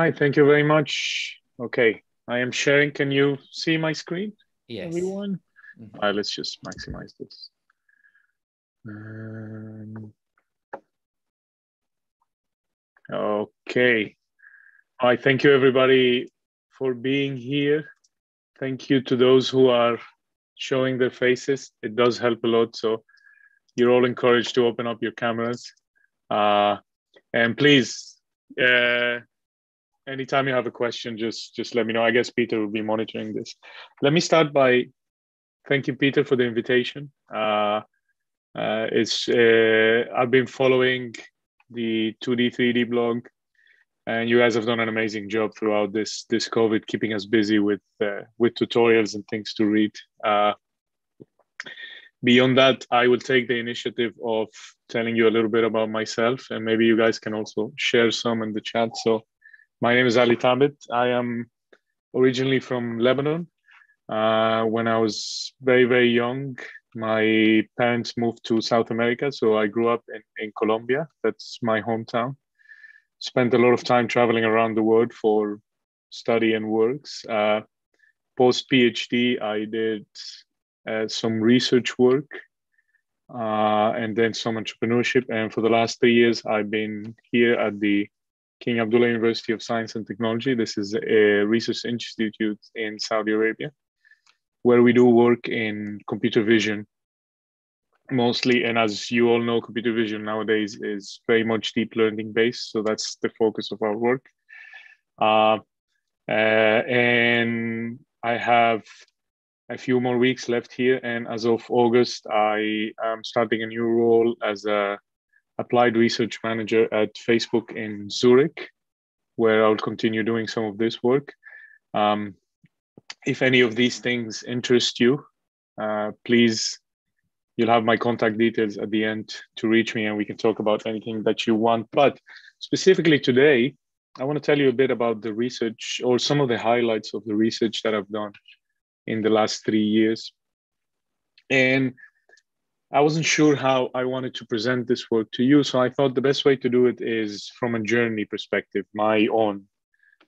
Hi, thank you very much. Okay, I am sharing. Can you see my screen, Yes. everyone? All right, let's just maximize this. Okay. Hi, thank you everybody for being here. Thank you to those who are showing their faces. It does help a lot. So you're all encouraged to open up your cameras. And please, anytime you have a question, just let me know. I guess Peter will be monitoring this. Let me start by thanking Peter for the invitation. I've been following the 2D, 3D blog, and you guys have done an amazing job throughout this COVID, keeping us busy with tutorials and things to read. Beyond that, I will take the initiative of telling you a little bit about myself, and maybe you guys can also share some in the chat. So my name is Ali Thabet. I am originally from Lebanon. When I was very, very young, my parents moved to South America. So I grew up in Colombia. That's my hometown. Spent a lot of time traveling around the world for study and works. Post PhD, I did some research work and then some entrepreneurship. And for the last 3 years, I've been here at the King Abdullah University of Science and Technology. This is a research institute in Saudi Arabia, where we do work in computer vision mostly. And as you all know, computer vision nowadays is very much deep learning based. So that's the focus of our work. And I have a few more weeks left here. And as of August, I am starting a new role as a applied research manager at Facebook in Zurich, where I'll continue doing some of this work. If any of these things interest you, please, you'll have my contact details at the end to reach me, and we can talk about anything that you want. But specifically today, I want to tell you a bit about the research or some of the highlights of the research that I've done in the last 3 years. And I wasn't sure how I wanted to present this work to you. So I thought the best way to do it is from a journey perspective, my own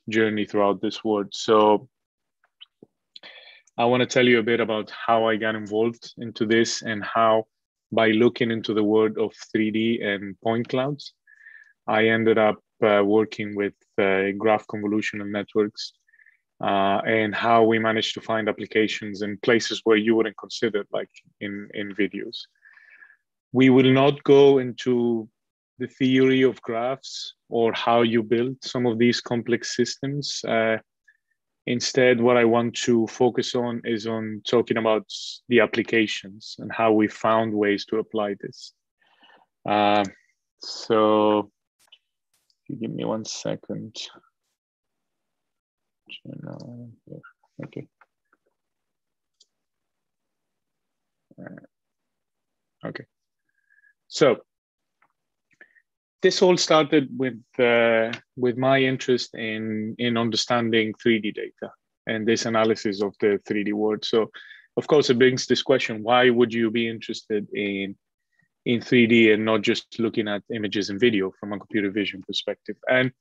journey throughout this work. So I want to tell you a bit about how I got involved into this and how, by looking into the world of 3D and point clouds, I ended up working with Graph Convolutional Networks and how we managed to find applications in places where you wouldn't consider, like in videos. We will not go into the theory of graphs or how you build some of these complex systems. Instead, what I want to focus on is on talking about the applications and how we found ways to apply this. So if you give me 1 second. Okay. Okay. So this all started with my interest in understanding 3D data and this analysis of the 3D world. So, of course, it brings this question: why would you be interested in 3D and not just looking at images and video from a computer vision perspective? And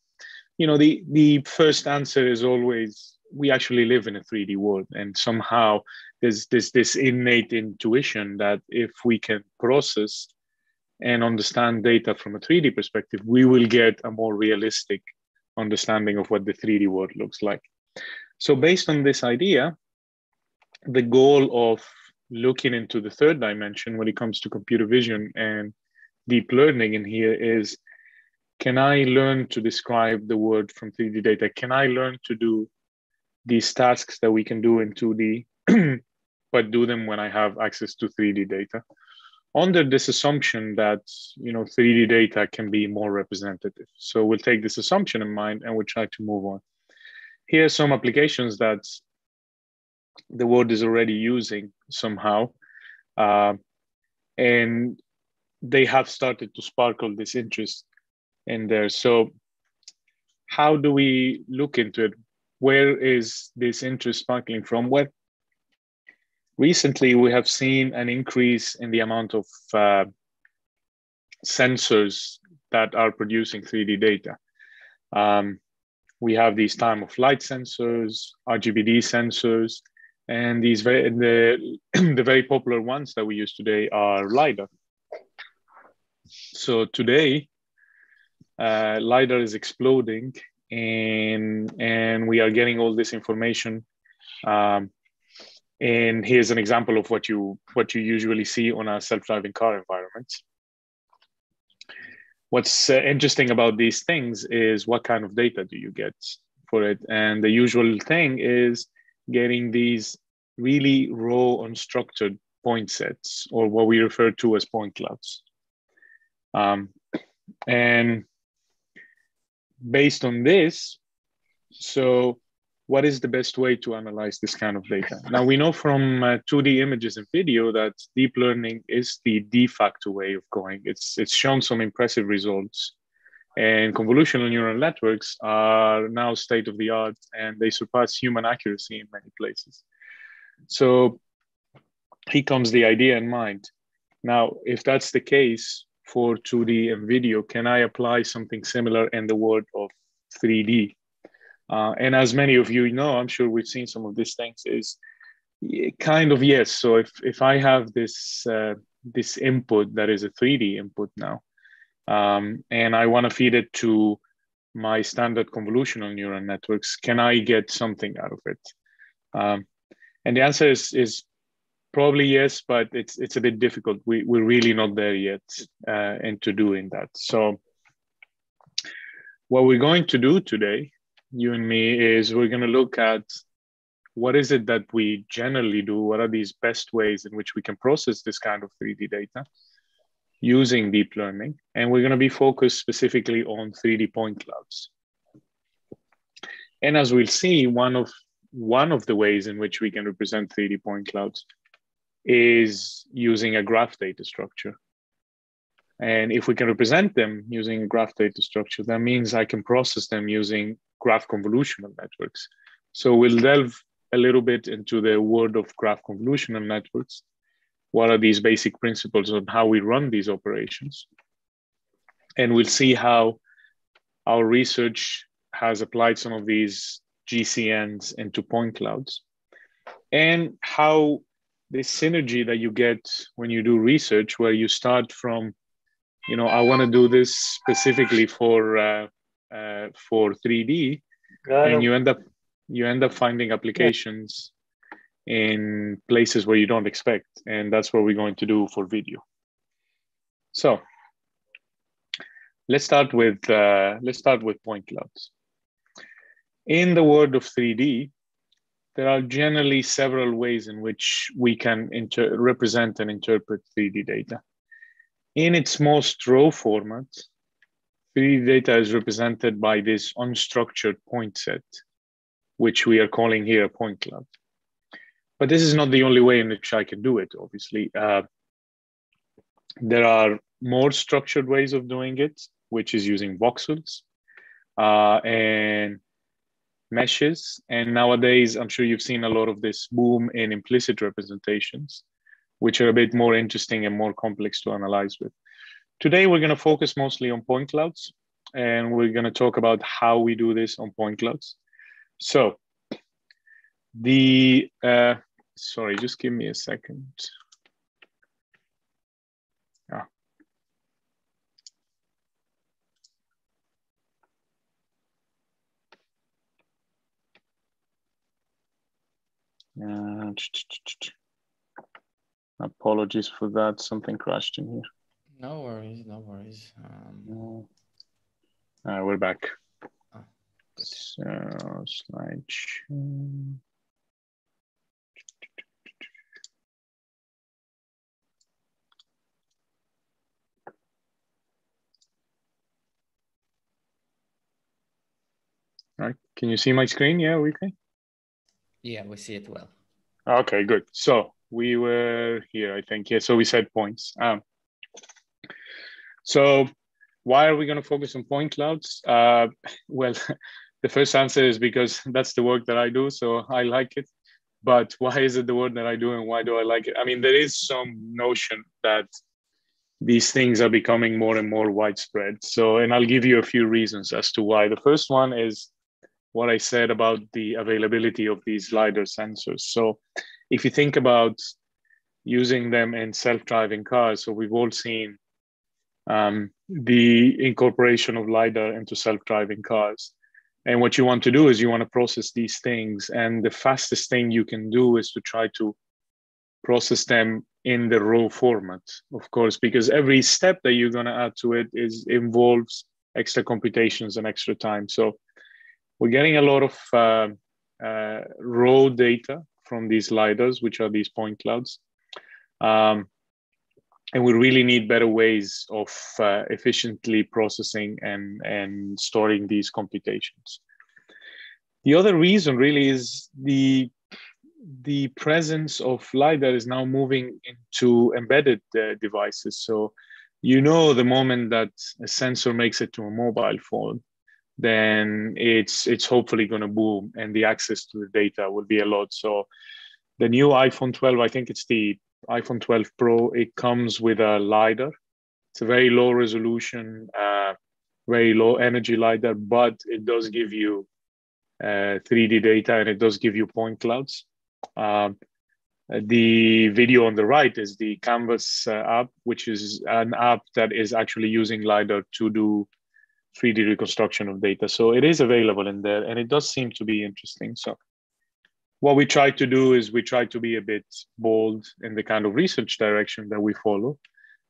you know, the first answer is always we actually live in a 3D world, and somehow there's this innate intuition that if we can process and understand data from a 3D perspective, we will get a more realistic understanding of what the 3D world looks like. So based on this idea, the goal of looking into the third dimension when it comes to computer vision and deep learning in here is, can I learn to describe the world from 3D data? Can I learn to do these tasks that we can do in 2D, but do them when I have access to 3D data? Under this assumption that, you know, 3D data can be more representative. So we'll take this assumption in mind and we'll try to move on. Here are some applications that the world is already using somehow. And they have started to sparkle this interest in there. So how do we look into it? Where is this interest sparkling from? Well, recently, we have seen an increase in the amount of sensors that are producing 3D data. We have these time of flight sensors, RGBD sensors, and these the very popular ones that we use today are LiDAR. So today, LiDAR is exploding, and we are getting all this information. And here's an example of what you usually see on a self-driving car environment. What's interesting about these things is what kind of data do you get for it? And the usual thing is getting these really raw, unstructured point sets, or what we refer to as point clouds. And based on this, so what is the best way to analyze this kind of data? Now, we know from 2D images and video that deep learning is the de facto way of going. It's shown some impressive results, and convolutional neural networks are now state of the art, and they surpass human accuracy in many places. So here comes the idea in mind. Now, if that's the case for 2D and video, can I apply something similar in the world of 3D? And as many of you know, I'm sure we've seen some of these things, is kind of yes. So if I have this this input that is a 3D input now, and I want to feed it to my standard convolutional neural networks, can I get something out of it? And the answer is probably yes, but it's a bit difficult. We're really not there yet into doing that. So what we're going to do today, you and me, is we're going to look at what is it that we generally do, what are these best ways in which we can process this kind of 3D data using deep learning. And we're going to be focused specifically on 3D point clouds. And as we'll see, one of the ways in which we can represent 3D point clouds is using a graph data structure. And if we can represent them using a graph data structure, that means I can process them using graph convolutional networks. So we'll delve a little bit into the world of graph convolutional networks. What are these basic principles on how we run these operations? And we'll see how our research has applied some of these GCNs into point clouds, and how this synergy that you get when you do research, where you start from, you know, I want to do this specifically for 3D, and you end up finding applications in places where you don't expect, and that's what we're going to do for video. So let's start with point clouds. In the world of 3D, there are generally several ways in which we can represent and interpret 3D data. In its most raw format, 3D data is represented by this unstructured point set, which we are calling here a point cloud. But this is not the only way in which I can do it, obviously. There are more structured ways of doing it, which is using voxels and meshes. And nowadays, I'm sure you've seen a lot of this boom in implicit representations, which are a bit more interesting and more complex to analyze with. Today, we're going to focus mostly on point clouds, and we're going to talk about how we do this on point clouds. So sorry, just give me a second. Apologies for that. Something crashed in here. No worries, no worries. We're back. Oh, good. So, slideshow. All right. Can you see my screen? Yeah, we can. Yeah, we see it well. Okay, good. So we were here, I think. Yeah, so we said points. So why are we going to focus on point clouds? Well, the first answer is because that's the work that I do, so I like it. But why is it the work that I do, and why do I like it? I mean, there is some notion that these things are becoming more and more widespread. So, and I'll give you a few reasons as to why. The first one is what I said about the availability of these LiDAR sensors. So if you think about using them in self-driving cars, so we've all seen the incorporation of LiDAR into self-driving cars. And what you want to do is you want to process these things. And the fastest thing you can do is to try to process them in the raw format, of course, because every step that you're going to add to it involves extra computations and extra time. So we're getting a lot of raw data from these LiDARs, which are these point clouds. And we really need better ways of efficiently processing and storing these computations. The other reason really is the presence of LiDAR is now moving into embedded devices. So, the moment that a sensor makes it to a mobile phone, then it's hopefully going to boom, and the access to the data will be a lot. So the new iPhone 12, I think it's the iPhone 12 Pro, it comes with a LiDAR. It's a very low resolution, very low energy LiDAR, but it does give you 3D data, and it does give you point clouds. The video on the right is the Canvas app, which is an app that is actually using LiDAR to do 3D reconstruction of data. So it is available in there, and it does seem to be interesting. So what we try to do is we try to be a bit bold in the kind of research direction that we follow.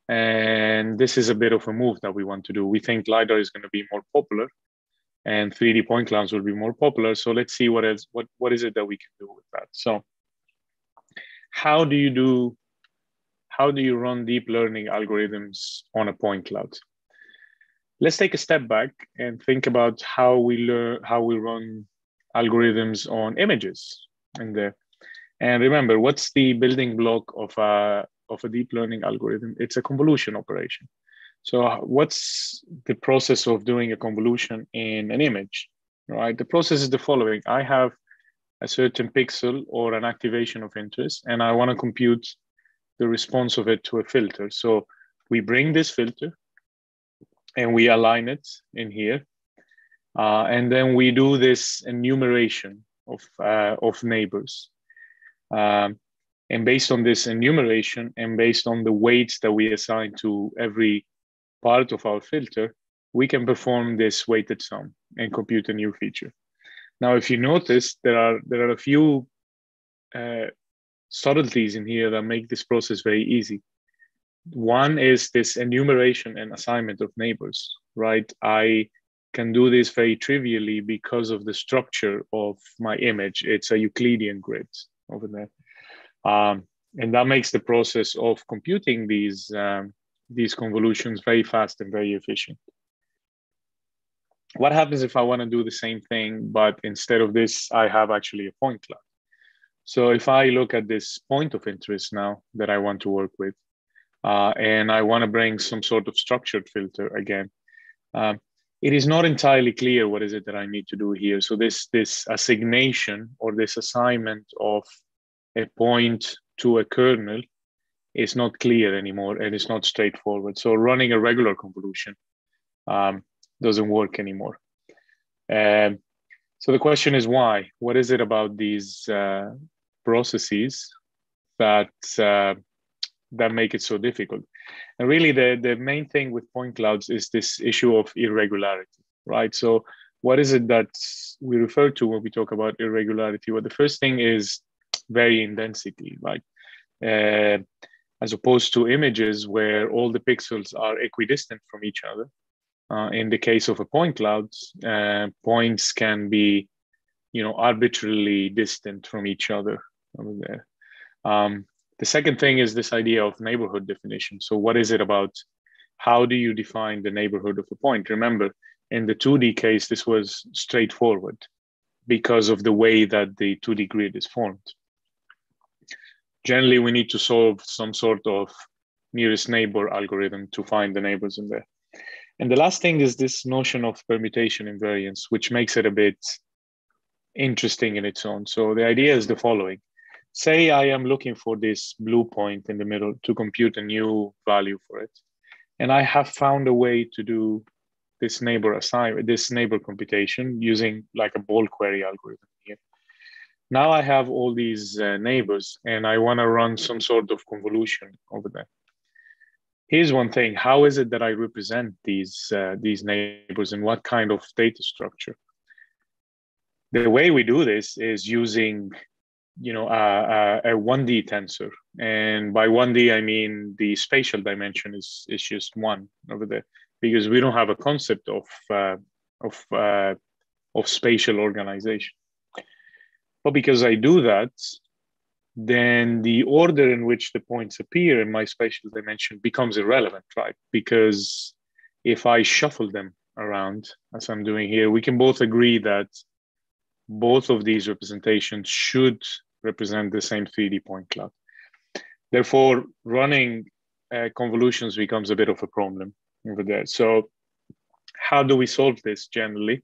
And this is a bit of a move that we want to do. We think LiDAR is going to be more popular, and 3D point clouds will be more popular. So let's see what is it that we can do with that. So how do you run deep learning algorithms on a point cloud? Let's take a step back and think about how we run algorithms on images in there. And remember, what's the building block of a deep learning algorithm? It's a convolution operation. So what's the process of doing a convolution in an image, right? The process is the following. I have a certain pixel or an activation of interest, and I want to compute the response of it to a filter. So we bring this filter and we align it in here. And then we do this enumeration of neighbors. And based on this enumeration and based on the weights that we assign to every part of our filter, we can perform this weighted sum and compute a new feature. Now, if you notice, there are a few subtleties in here that make this process very easy. One is this enumeration and assignment of neighbors, right? I can do this very trivially because of the structure of my image. It's a Euclidean grid over there. And that makes the process of computing these convolutions very fast and very efficient. What happens if I want to do the same thing, but instead of this, I have actually a point cloud? So if I look at this point of interest now that I want to work with, and I want to bring some sort of structured filter again, it is not entirely clear what is it that I need to do here. So this assignation or this assignment of a point to a kernel is not clear anymore, and it's not straightforward. So running a regular convolution doesn't work anymore. So the question is why? What is it about these processes that make it so difficult? And really the main thing with point clouds is this issue of irregularity, right? So what is it that we refer to when we talk about irregularity? Well, the first thing is varying density, right? As opposed to images where all the pixels are equidistant from each other. In the case of a point cloud, points can be, arbitrarily distant from each other over there. The second thing is this idea of neighborhood definition. So what is it about? How do you define the neighborhood of a point? Remember, in the 2D case, this was straightforward because of the way that the 2D grid is formed. Generally, we need to solve some sort of nearest neighbor algorithm to find the neighbors in there. And the last thing is this notion of permutation invariance, which makes it a bit interesting in its own. So the idea is the following. Say I am looking for this blue point in the middle to compute a new value for it. And I have found a way to do this neighbor computation using like a ball query algorithm here. Now I have all these neighbors and I want to run some sort of convolution over there. Here's one thing: how is it that I represent these neighbors and what kind of data structure? The way we do this is using, a 1D tensor, and by 1D I mean the spatial dimension is just one over there, because we don't have a concept of spatial organization. But because I do that, then the order in which the points appear in my spatial dimension becomes irrelevant, right? Because if I shuffle them around, as I'm doing here, we can both agree that both of these representations should represent the same 3D point cloud. Therefore, running convolutions becomes a bit of a problem over there. So how do we solve this generally?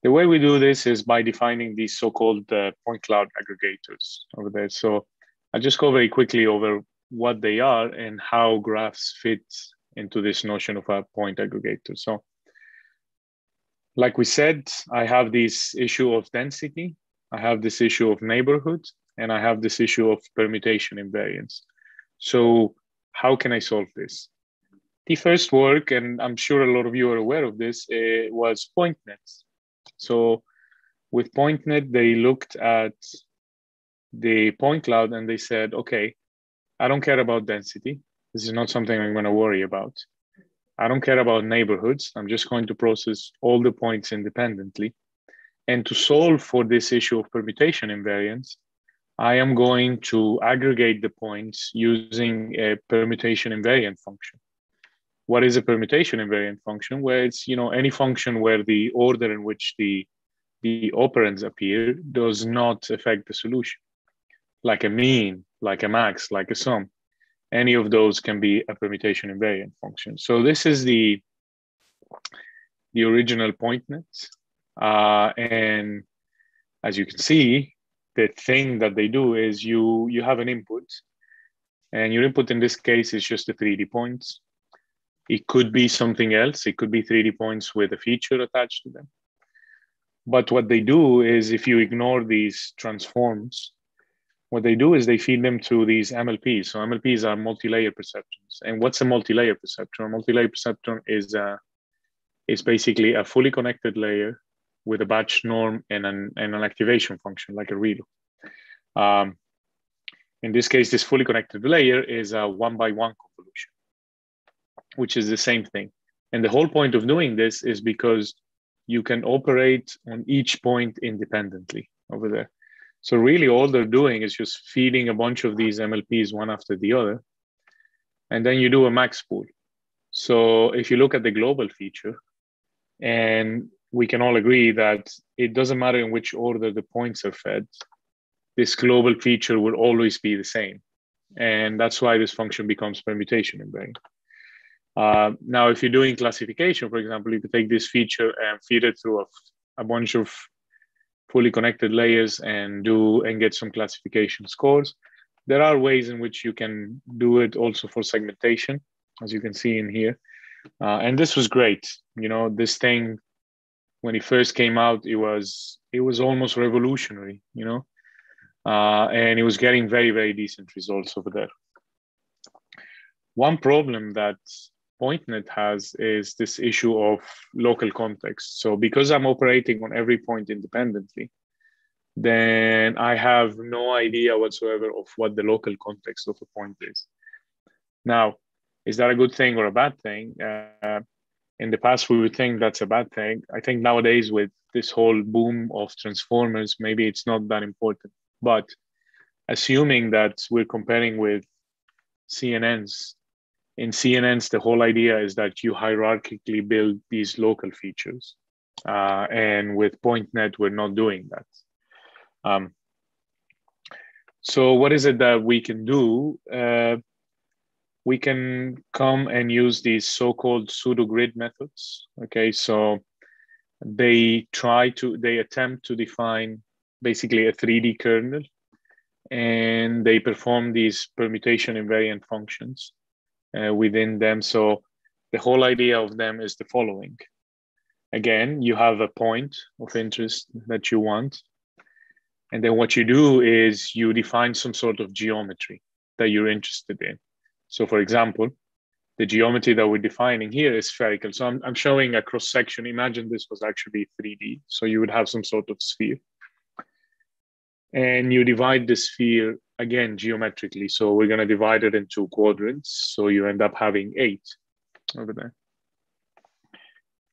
The way we do this is by defining these so-called point cloud aggregators over there. So I'll just go very quickly over what they are and how graphs fit into this notion of a point aggregator. So like we said, I have this issue of density, I have this issue of neighborhood, and I have this issue of permutation invariance. So how can I solve this? The first work, and I'm sure a lot of you are aware of this, was PointNet. So with PointNet, they looked at the point cloud and they said, okay, I don't care about density. This is not something I'm going to worry about. I don't care about neighborhoods. I'm just going to process all the points independently. And to solve for this issue of permutation invariance, I am going to aggregate the points using a permutation invariant function. What is a permutation invariant function? Where it's, any function where the order in which the operands appear does not affect the solution. Like a mean, like a max, like a sum. Any of those can be a permutation invariant function. So this is the original PointNet. And as you can see, the thing that they do is you have an input, and your input in this case is just the 3D points. It could be something else. It could be 3D points with a feature attached to them. But what they do is, if you ignore these transforms, what they do is they feed them to these MLPs. So MLPs are multi-layer perceptrons. And what's a multi-layer perceptron? A multi-layer perceptron is basically a fully connected layer with a batch norm and an activation function, like a redo. In this case, this fully connected layer is a 1x1 convolution, which is the same thing. And the whole point of doing this is because you can operate on each point independently over there. So really all they're doing is just feeding a bunch of these MLPs one after the other. And then you do a max pool. So if you look at the global feature, and we can all agree that it doesn't matter in which order the points are fed, this global feature will always be the same. And that's why this function becomes permutation invariant. Now, if you're doing classification, for example, you could take this feature and feed it through a bunch of fully connected layers and get some classification scores. There are ways in which you can do it also for segmentation, as you can see in here. And this was great. This thing, when it first came out, it was almost revolutionary, and it was getting very, very decent results over there. One problem that PointNet has is this issue of local context. So because I'm operating on every point independently, then I have no idea whatsoever of what the local context of a point is. Now, is that a good thing or a bad thing? In the past, we would think that's a bad thing. I think nowadays, with this whole boom of transformers, maybe it's not that important. But assuming that we're comparing with CNNs, in CNNs, the whole idea is that you hierarchically build these local features. And with PointNet, we're not doing that. So what is it that we can do? We can come and use these so-called pseudo-grid methods. Okay, so they attempt to define basically a 3D kernel, and they perform these permutation invariant functions within them. So the whole idea of them is the following. Again, you have a point of interest that you want. And then what you do is you define some sort of geometry that you're interested in. So for example, the geometry that we're defining here is spherical. So I'm showing a cross section. Imagine this was actually 3D. So you would have some sort of sphere. And you divide the sphere again geometrically. So we're going to divide it into quadrants. So you end up having 8 over there.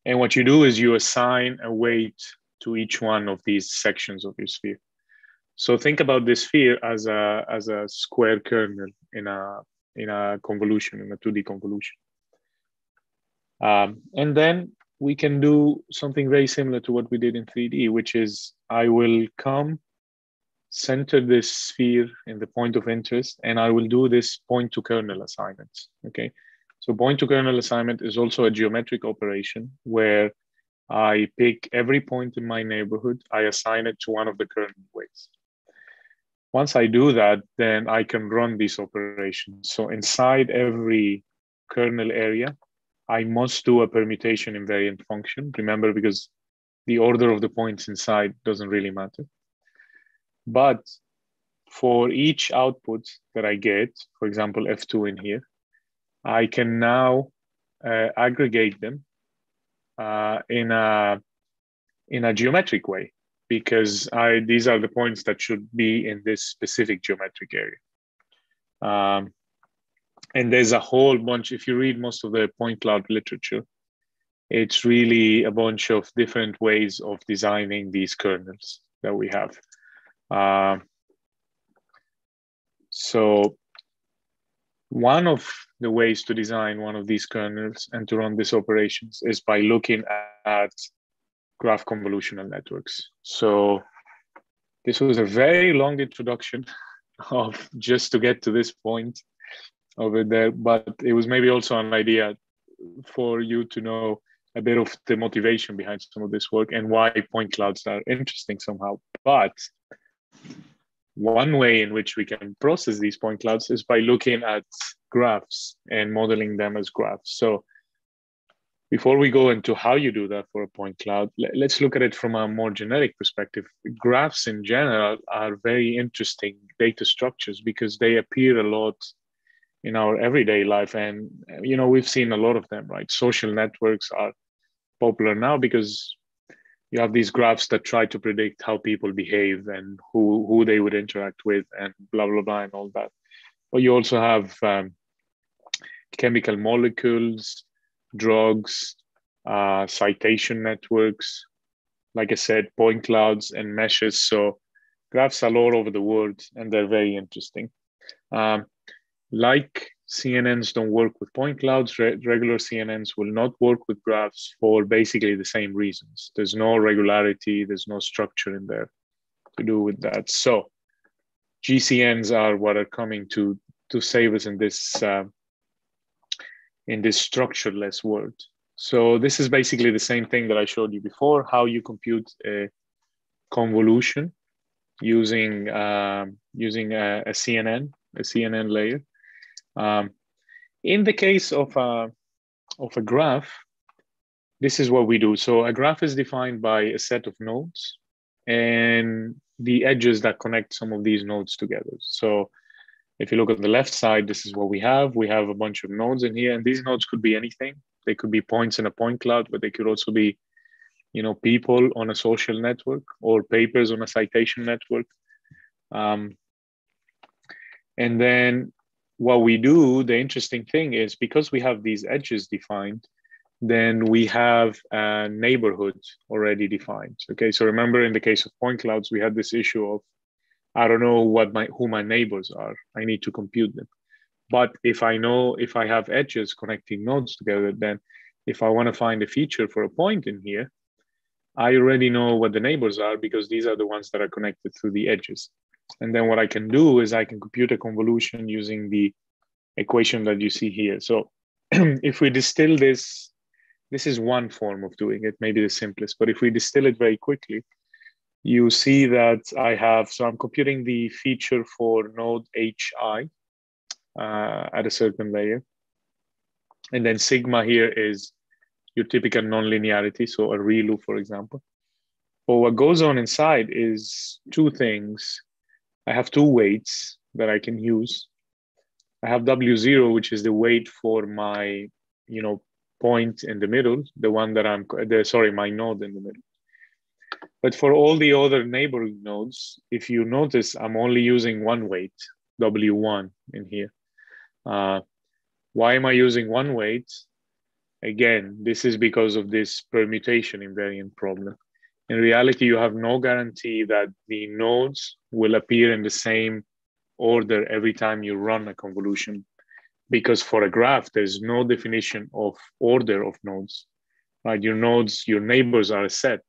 And what you do is you assign a weight to each one of these sections of your sphere. So think about this sphere as a square kernel in a convolution, in a 2D convolution. And then we can do something very similar to what we did in 3D, which is I will come center this sphere in the point of interest, and I will do this point to kernel assignment, okay? So point to kernel assignment is also a geometric operation where I pick every point in my neighborhood, I assign it to one of the kernel weights. Once I do that, then I can run these operations. So inside every kernel area, I must do a permutation invariant function. Remember, because the order of the points inside doesn't really matter. But for each output that I get, for example, F2 in here, I can now aggregate them in a geometric way, because these are the points that should be in this specific geometric area. And there's a whole bunch, if you read most of the point cloud literature, it's really a bunch of different ways of designing these kernels that we have. So one of the ways to design one of these kernels and to run these operations is by looking at graph convolutional networks. So this was a very long introduction of just to get to this point over there, but it was maybe also an idea for you to know a bit of the motivation behind some of this work and why point clouds are interesting somehow. But one way in which we can process these point clouds is by looking at graphs and modeling them as graphs. So before we go into how you do that for a point cloud, let's look at it from a more generic perspective. Graphs in general are very interesting data structures because they appear a lot in our everyday life. And, you know, we've seen a lot of them, right? Social networks are popular now because you have these graphs that try to predict how people behave and who they would interact with and blah, blah, blah, and all that. But you also have chemical molecules, drugs, citation networks, like I said, point clouds and meshes. So graphs are all over the world and they're very interesting. Like CNNs don't work with point clouds, regular CNNs will not work with graphs for basically the same reasons. There's no regularity, there's no structure in there to do with that. So GCNs are what are coming to save us in this structureless world. So this is basically the same thing that I showed you before, how you compute a convolution using a CNN layer. In the case of a graph, this is what we do. So a graph is defined by a set of nodes and the edges that connect some of these nodes together. So if you look at the left side, this is what we have. We have a bunch of nodes in here, and these nodes could be anything. They could be points in a point cloud, but they could also be, you know, people on a social network or papers on a citation network. And then what we do, the interesting thing is because we have these edges defined, then we have a neighborhood already defined. Okay, so remember in the case of point clouds, we had this issue of, I don't know who my neighbors are. I need to compute them. But if I have edges connecting nodes together, then if I want to find a feature for a point in here, I already know what the neighbors are because these are the ones that are connected through the edges. And then what I can do is I can compute a convolution using the equation that you see here. So if we distill this is one form of doing it, maybe the simplest, but if we distill it very quickly, you see that so I'm computing the feature for node HI at a certain layer. And then sigma here is your typical nonlinearity, so a ReLU, for example. But what goes on inside is two things. I have two weights that I can use. I have W0, which is the weight for my, point in the middle, the one that my node in the middle. But for all the other neighboring nodes, if you notice, I'm only using one weight, W1 in here. Why am I using one weight? Again, this is because of this permutation invariant problem. In reality, you have no guarantee that the nodes will appear in the same order every time you run a convolution, because for a graph, there's no definition of order of nodes, right? Your nodes, your neighbors are a set.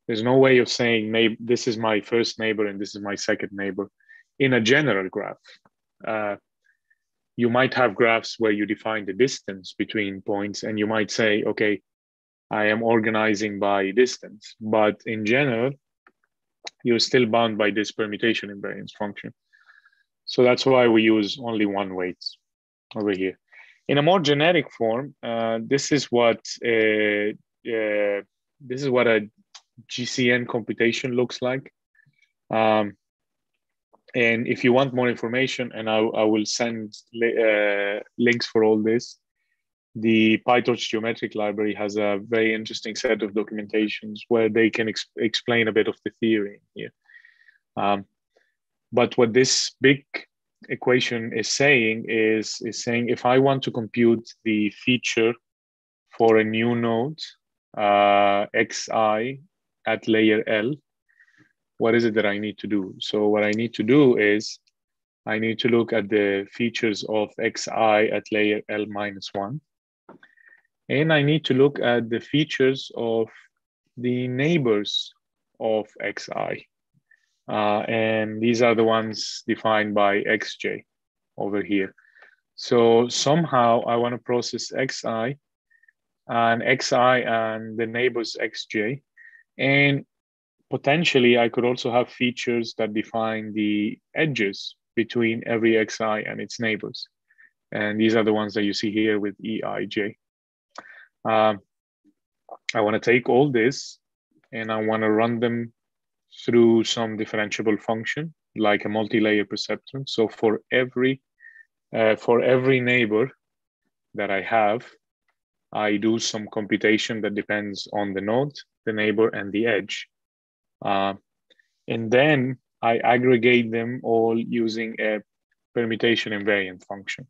There's no way of saying, this is my first neighbor and this is my second neighbor. In a general graph, you might have graphs where you define the distance between points and you might say, okay, I am organizing by distance, but in general, you're still bound by this permutation invariance function. So that's why we use only one weight over here. In a more generic form, this is what a GCN computation looks like. And if you want more information, and I will send links for all this, the PyTorch geometric library has a very interesting set of documentations where they can explain a bit of the theory here. But what this big equation is saying is saying if I want to compute the feature for a new node, xi at layer L, what is it that I need to do? So what I need to do is I need to look at the features of xi at layer L minus 1. And I need to look at the features of the neighbors of xi. And these are the ones defined by xj over here. So somehow I want to process xi and the neighbors xj. And potentially I could also have features that define the edges between every xi and its neighbors. And these are the ones that you see here with eij. I want to take all this and I want to run them through some differentiable function like a multi-layer perceptron. So for every neighbor that I have, I do some computation that depends on the node, the neighbor, and the edge. And then I aggregate them all using a permutation invariant function,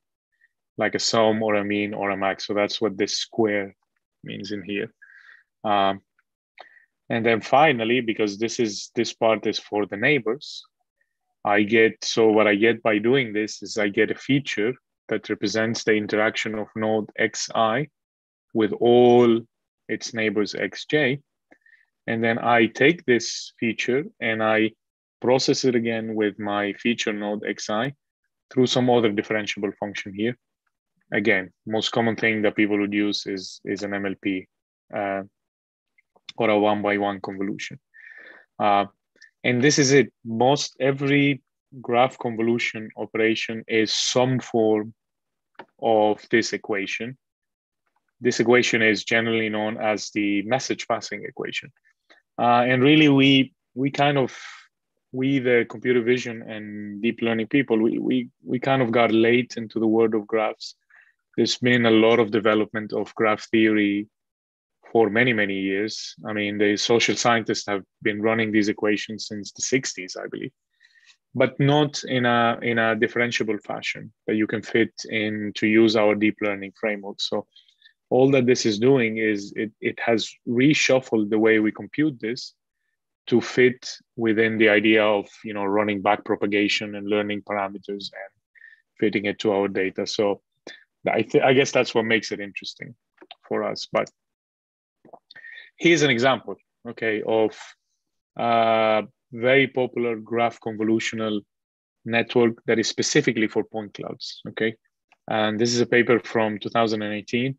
like a sum or a mean or a max. So that's what this square means in here. And then finally, because this part is for the neighbors, what I get by doing this is I get a feature that represents the interaction of node xi with all its neighbors xj. And then I take this feature and I process it again with my feature node xi through some other differentiable function here. Again, most common thing that people would use is an MLP or a 1-by-1 convolution. And this is it. Every graph convolution operation is some form of this equation. This equation is generally known as the message passing equation. And really, we the computer vision and deep learning people, we kind of got late into the world of graphs. There's been a lot of development of graph theory for many, many years. I mean, the social scientists have been running these equations since the 60s, I believe, but not in a differentiable fashion that you can fit in to use our deep learning framework. So all that this is doing is it has reshuffled the way we compute this to fit within the idea of running back propagation and learning parameters and fitting it to our data. So I guess that's what makes it interesting for us. But here's an example, okay, of a very popular graph convolutional network that is specifically for point clouds, okay? And this is a paper from 2018.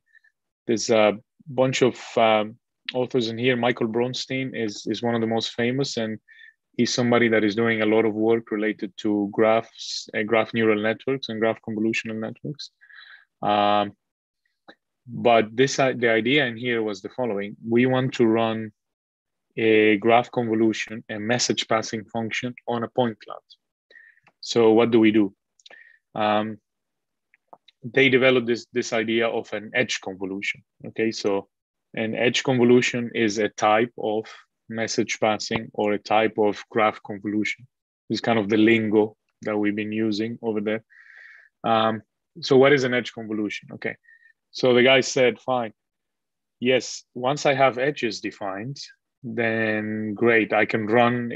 There's a bunch of authors in here. Michael Bronstein is one of the most famous, and he's somebody that is doing a lot of work related to graphs, graph neural networks and graph convolutional networks. But the idea in here was the following. We want to run a graph convolution, a message passing function on a point cloud. So what do we do? They developed this idea of an edge convolution. Okay, so an edge convolution is a type of message passing or a type of graph convolution. It's kind of the lingo that we've been using over there. So what is an edge convolution? Okay, so the guy said, fine, yes, once I have edges defined, then great, I can run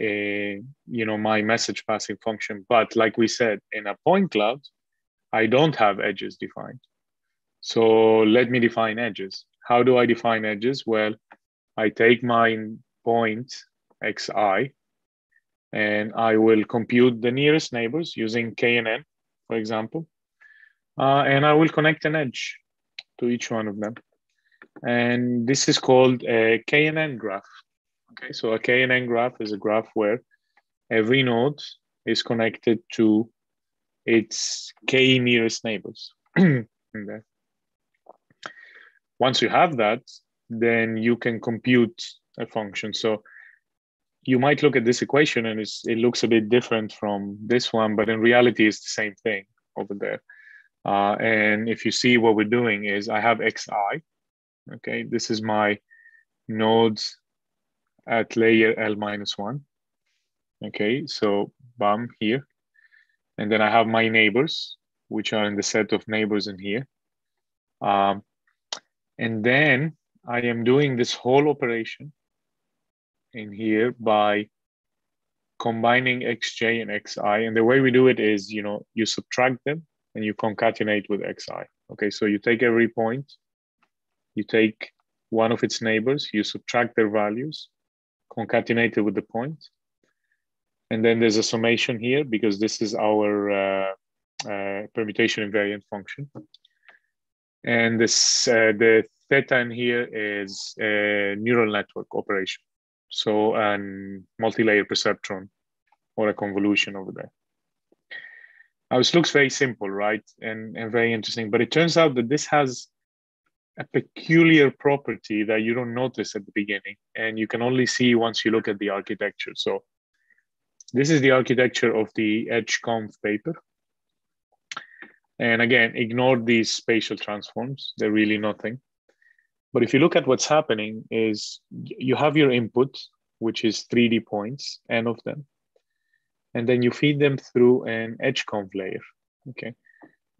my message passing function. But like we said, in a point cloud, I don't have edges defined. So let me define edges. How do I define edges? Well, I take my point xi, and I will compute the nearest neighbors using KNN, for example. And I will connect an edge to each one of them. And this is called a KNN graph. Okay, so a KNN graph is a graph where every node is connected to its k nearest neighbors. Once you have that, then you can compute a function. So you might look at this equation and it looks a bit different from this one, but in reality, it's the same thing over there. And if you see what we're doing is I have xi. Okay, this is my nodes at layer L-1. Okay, so bam here. And then I have my neighbors, which are in the set of neighbors in here. And then I am doing this whole operation in here by combining xj and xi. And the way we do it is, you subtract them and you concatenate with xi. Okay, so you take every point, you take one of its neighbors, you subtract their values, concatenate it with the point. And then there's a summation here because this is our permutation invariant function. And this the theta in here is a neural network operation. So a multi-layer perceptron or a convolution over there. Now this looks very simple, right? And very interesting, but it turns out that this has a peculiar property that you don't notice at the beginning, and you can only see once you look at the architecture. So this is the architecture of the EdgeConv paper. And again, ignore these spatial transforms. They're really nothing. But if you look at what's happening is you have your input, which is 3D points, n of them. And then you feed them through an EdgeConv layer. Okay.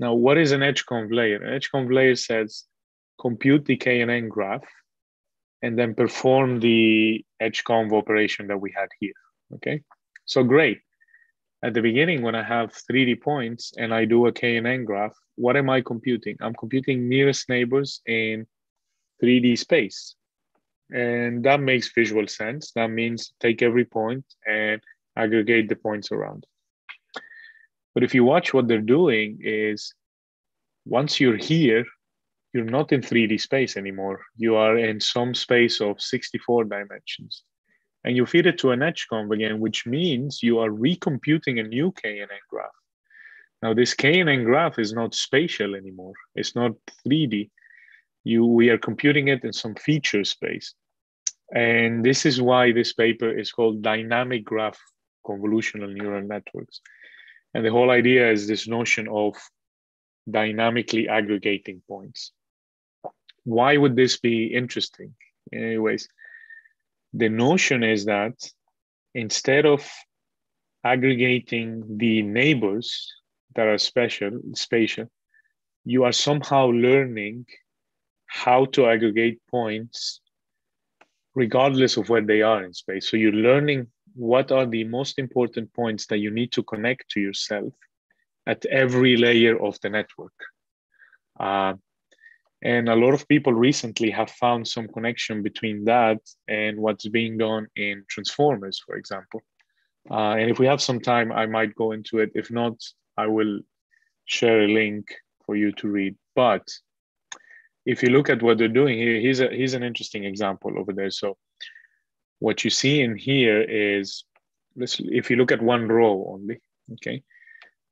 Now, what is an EdgeConv layer? An EdgeConv layer says, compute the KNN graph and then perform the EdgeConv operation that we had here. Okay. So great. At the beginning, when I have 3D points and I do a KNN graph, what am I computing? I'm computing nearest neighbors in 3D space. And that makes visual sense. That means take every point and aggregate the points around. But if you watch what they're doing is, once you're here, you're not in 3D space anymore. You are in some space of 64 dimensions. And you feed it to an EdgeConv again, which means you are recomputing a new KNN graph. Now, this KNN graph is not spatial anymore. It's not 3D. We are computing it in some feature space. And this is why this paper is called Dynamic Graph Convolutional Neural Networks. And the whole idea is this notion of dynamically aggregating points. Why would this be interesting? Anyways, the notion is that instead of aggregating the neighbors that are spatial, you are somehow learning how to aggregate points regardless of where they are in space. So you're learning what are the most important points that you need to connect to yourself at every layer of the network. And a lot of people recently have found some connection between that and what's being done in transformers, for example. And if we have some time, I might go into it. If not, I will share a link for you to read. But if you look at what they're doing here, here's an interesting example over there. So what you see in here is, if you look at one row only, okay?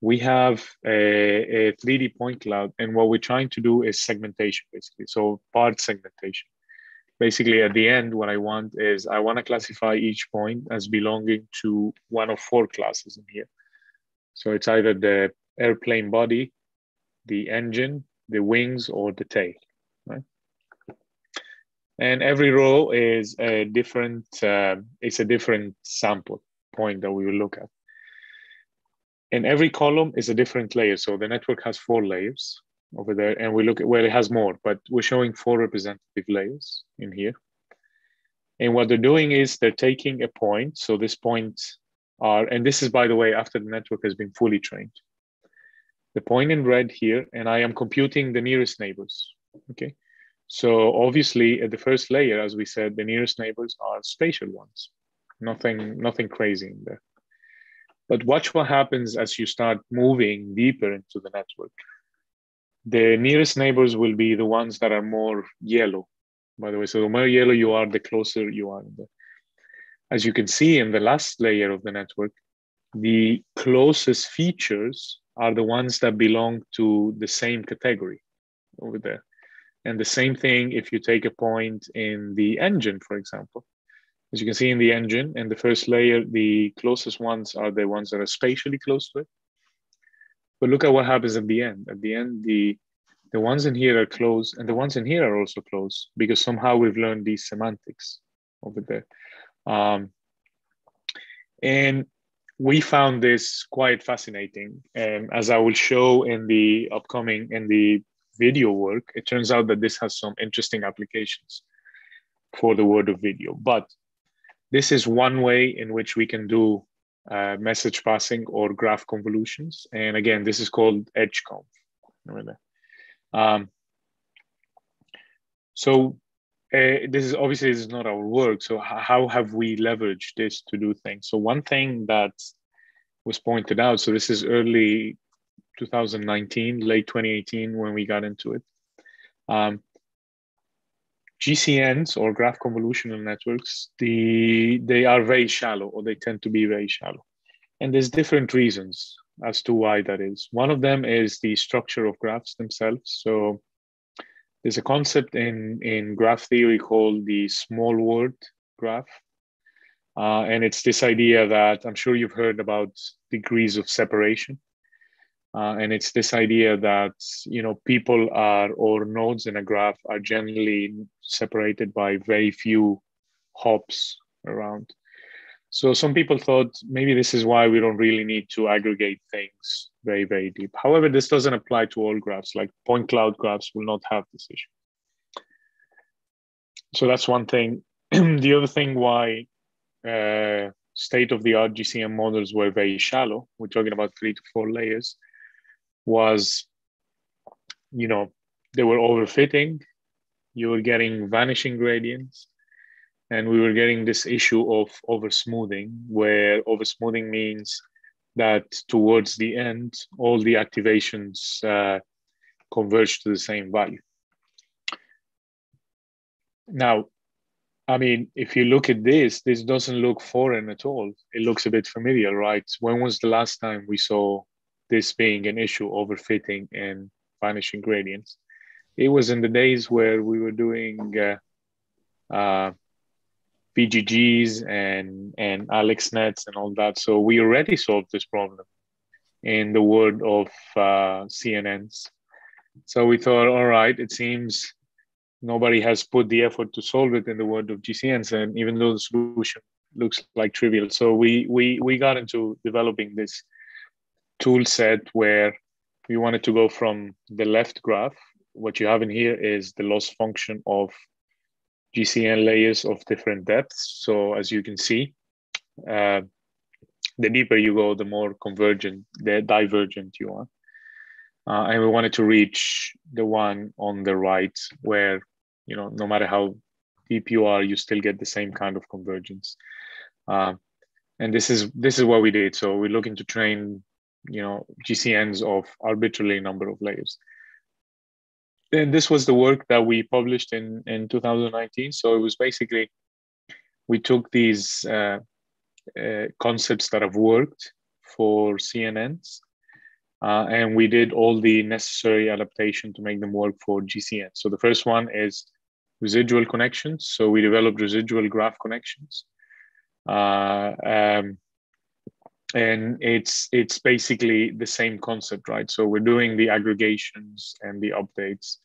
we have a 3D point cloud, and what we're trying to do is segmentation, basically. So part segmentation. Basically, at the end, what I want is I want to classify each point as belonging to one of 4 classes in here. So it's either the airplane body, the engine, the wings, or the tail, right? And every row is a different, it's a different sample point that we will look at. And every column is a different layer. So the network has 4 layers over there, and we look at, well, it has more, but we're showing 4 representative layers in here. And what they're doing is they're taking a point. So this point are, and this is, by the way, after the network has been fully trained. The point in red here, and I am computing the nearest neighbors, okay? So obviously at the first layer, as we said, the nearest neighbors are spatial ones. Nothing crazy in there. But watch what happens as you start moving deeper into the network. The nearest neighbors will be the ones that are more yellow, by the way. So the more yellow you are, the closer you are. As you can see in the last layer of the network, the closest features are the ones that belong to the same category over there. And the same thing if you take a point in the engine, for example. As you can see in the engine, in the first layer, the closest ones are the ones that are spatially close to it. But look at what happens at the end. At the end, the ones in here are close, and the ones in here are also close, because somehow we've learned these semantics over there. And we found this quite fascinating. And as I will show in the upcoming, in the video work, it turns out that this has some interesting applications for the world of video. But this is one way in which we can do message passing or graph convolutions. And again, this is called EdgeConv. So this is obviously, this is not our work. So how have we leveraged this to do things? So one thing that was pointed out, so this is early 2019, late 2018 when we got into it. GCNs or graph convolutional networks, they are very shallow, or they tend to be very shallow. And there's different reasons as to why that is. One of them is the structure of graphs themselves. So there's a concept in graph theory called the small word graph. And it's this idea that I'm sure you've heard about degrees of separation. And it's this idea that, you know, people are, or nodes in a graph are generally separated by very few hops around. So some people thought maybe this is why we don't really need to aggregate things very, very deep. However, this doesn't apply to all graphs. Like point cloud graphs will not have this issue. So that's one thing. The other thing why state-of-the-art GCN models were very shallow, we're talking about 3 to 4 layers, was, you know, they were overfitting, you were getting vanishing gradients, and we were getting this issue of oversmoothing, where oversmoothing means that towards the end, all the activations converge to the same value. Now, I mean, if you look at this doesn't look foreign at all. It looks a bit familiar, right? When was the last time we saw this being an issue, overfitting and vanishing gradients? It was in the days where we were doing VGGs and AlexNets and all that. So we already solved this problem in the world of CNNs. So we thought, all right, it seems nobody has put the effort to solve it in the world of GCNs, and even though the solution looks like trivial. So we got into developing this tool set where we wanted to go from the left graph. What you have in here is the loss function of GCN layers of different depths. So as you can see, the deeper you go, the more convergent, the divergent you are. And we wanted to reach the one on the right where, you know, no matter how deep you are, you still get the same kind of convergence. And this is what we did. So we're looking to train, you know, GCNs of arbitrarily number of layers. And this was the work that we published in 2019. So it was basically, we took these concepts that have worked for CNNs, And we did all the necessary adaptation to make them work for GCN. So the first one is residual connections. So we developed residual graph connections. And it's basically the same concept, right? So we're doing the aggregations and the updates,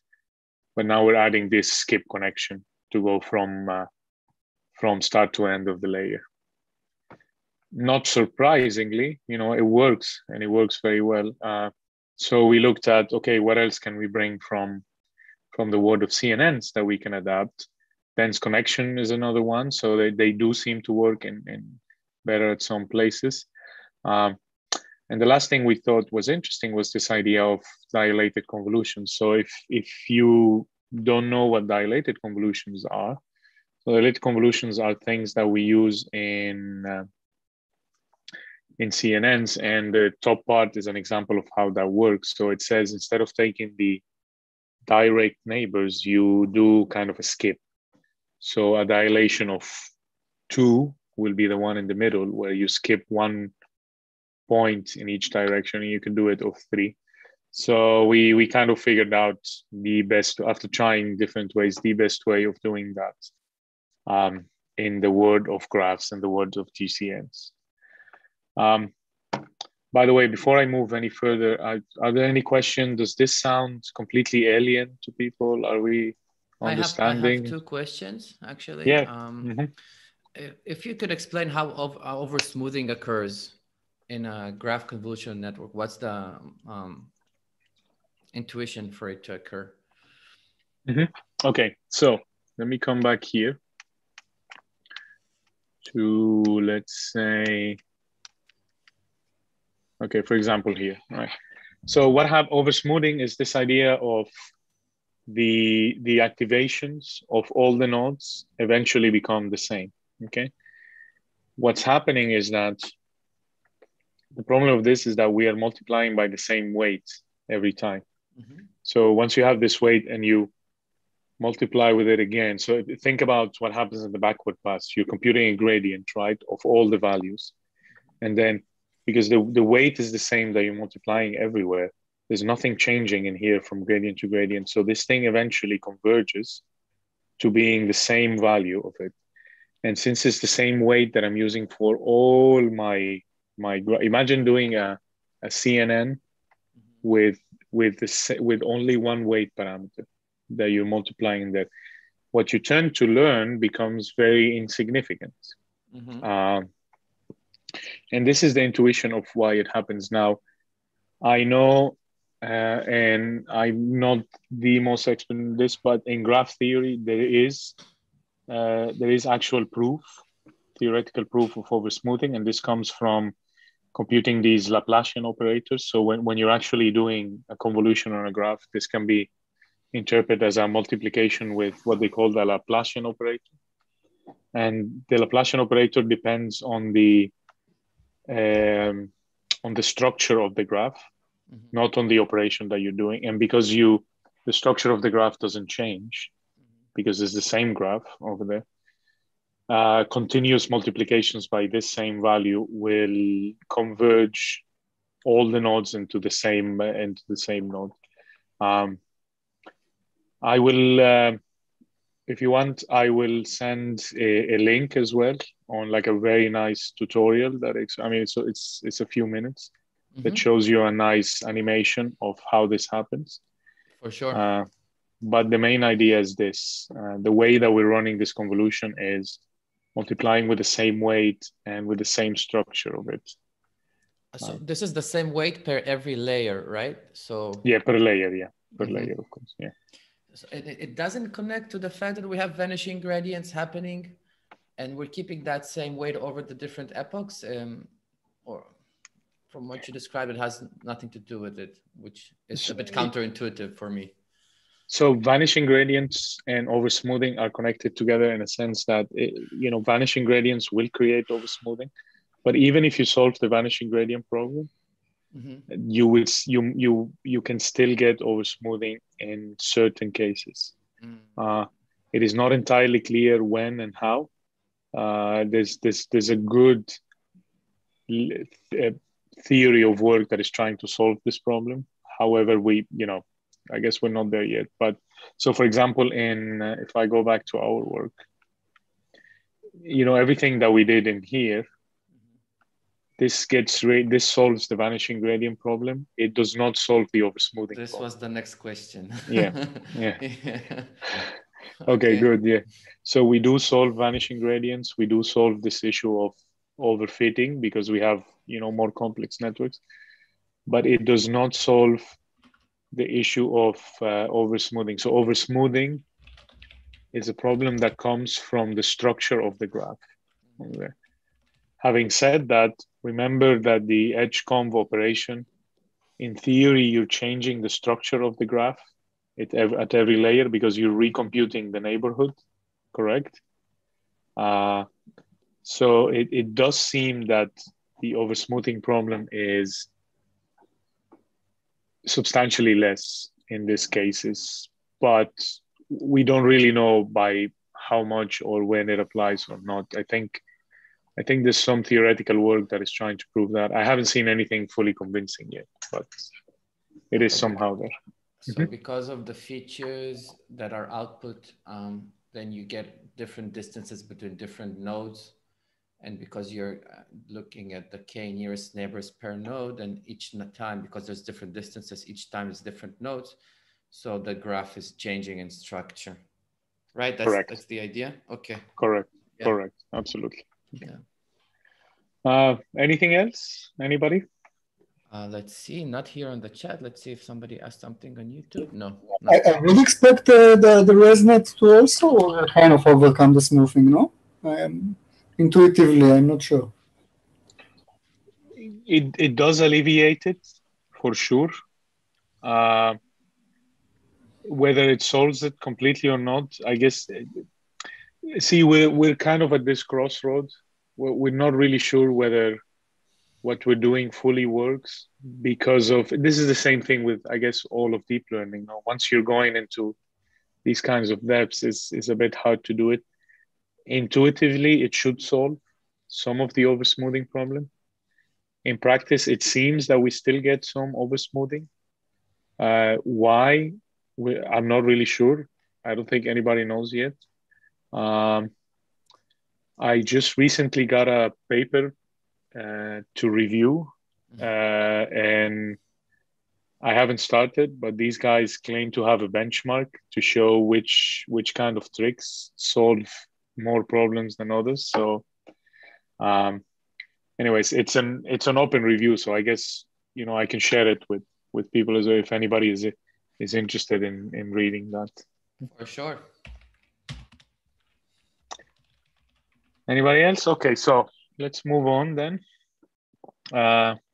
but now we're adding this skip connection to go from start to end of the layer. Not surprisingly, it works, and it works very well. So we looked at, okay, what else can we bring from the world of CNNs that we can adapt? Dense connection is another one. So they do seem to work in better at some places. And the last thing we thought was interesting was this idea of dilated convolutions. So if you don't know what dilated convolutions are, so dilated convolutions are things that we use in CNNs, and the top part is an example of how that works. So it says instead of taking the direct neighbors, you do kind of a skip. So a dilation of 2 will be the one in the middle, where you skip 1 point in each direction, and you can do it of 3. So we kind of figured out the best, after trying different ways, the best way of doing that in the world of graphs and the world of GCNs. By the way, before I move any further, are there any questions? Does this sound completely alien to people? Are we understanding? I have 2 questions, actually. Yeah. If you could explain how oversmoothing occurs in a graph convolutional network, what's the intuition for it to occur? Okay, so let me come back here to, let's say, okay, for example here, right? So what oversmoothing is this idea of the activations of all the nodes eventually become the same, okay? What's happening is that the problem of this is that we are multiplying by the same weight every time. So once you have this weight and you multiply with it again, so think about what happens in the backward pass. You're computing a gradient, right, of all the values. And then because the weight is the same that you're multiplying everywhere, there's nothing changing in here from gradient to gradient. So this thing eventually converges to being the same value of it. And since it's the same weight that I'm using for all my imagine doing a CNN with only one weight parameter that you're multiplying that. What you tend to learn becomes very insignificant. And this is the intuition of why it happens. Now, I know, and I'm not the most expert in this, but in graph theory, there is actual proof, theoretical proof of oversmoothing, and this comes from computing these Laplacian operators. So when you're actually doing a convolution on a graph, this can be interpreted as a multiplication with what they call the Laplacian operator. And the Laplacian operator depends on the structure of the graph, not on the operation that you're doing. And because the structure of the graph doesn't change, because it's the same graph over there, continuous multiplications by this same value will converge all the nodes into the same node. I will, if you want, I will send a link as well on like a very nice tutorial it's a few minutes that shows you a nice animation of how this happens. For sure. But the main idea is this: the way that we're running this convolution is multiplying with the same weight and with the same structure of it. So this is the same weight per every layer, right? So yeah, per layer, per layer, of course, yeah. So it doesn't connect to the fact that we have vanishing gradients happening, and we're keeping that same weight over the different epochs, or from what you described, it has nothing to do with it, which is a bit counterintuitive for me. So vanishing gradients and oversmoothing are connected together in a sense that, vanishing gradients will create oversmoothing. But even if you solve the vanishing gradient problem, you can still get oversmoothing in certain cases. It is not entirely clear when and how. There's a good theory of work that is trying to solve this problem. However, I guess we're not there yet. But so, for example, if I go back to our work, everything that we did in here, this solves the vanishing gradient problem. It does not solve the oversmoothing This problem. was the next question. Yeah. Okay, good. Yeah. So we do solve vanishing gradients. We do solve this issue of overfitting because we have, more complex networks, but it does not solve the issue of oversmoothing. So oversmoothing is a problem that comes from the structure of the graph. Okay. Having said that, remember that the EdgeConv operation, in theory, you're changing the structure of the graph at every layer because you're recomputing the neighborhood, correct? So it does seem that the oversmoothing problem is substantially less in these cases, but we don't really know by how much or when it applies or not. I think there's some theoretical work that is trying to prove that. I haven't seen anything fully convincing yet, but it is somehow there. So because of the features that are output, then you get different distances between different nodes. And because you're looking at the k nearest neighbors per node, and each time, because there's different distances, each time is different nodes. So the graph is changing in structure, right? That's the idea. Okay. Correct. Yeah. Correct. Absolutely. Yeah. Anything else? Anybody? Let's see. Not here on the chat. Let's see if somebody asked something on YouTube. No. I would expect the ResNet to also kind of overcome the smoothing. No. Intuitively, I'm not sure. It does alleviate it for sure. Whether it solves it completely or not, I guess. See, we're kind of at this crossroads. We're not really sure whether what we're doing fully works because of this is the same thing with, I guess, all of deep learning. Now, once you're going into these kinds of depths, it's a bit hard to do it. Intuitively, it should solve some of the oversmoothing problem. In practice, it seems that we still get some oversmoothing. Why? I'm not really sure. I don't think anybody knows yet. I just recently got a paper to review, and I haven't started, but these guys claim to have a benchmark to show which kind of tricks solve more problems than others. So, anyways, it's an open review, so I guess I can share it with people as well if anybody is interested in reading that. For sure. Anybody else? Okay, so let's move on then.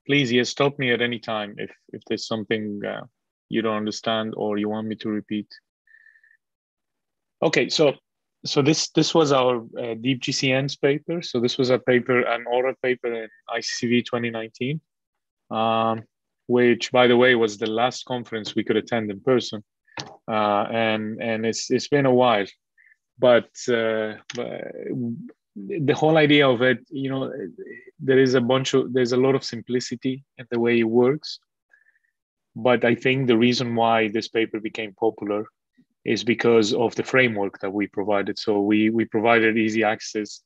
Please, yes, stop me at any time if there's something you don't understand or you want me to repeat. Okay, so this was our DeepGCN's paper. So this was an oral paper in ICCV 2019, which, by the way, was the last conference we could attend in person, and it's been a while, but the whole idea of it, there's a lot of simplicity in the way it works. But I think the reason why this paper became popular is because of the framework that we provided. So we provided easy access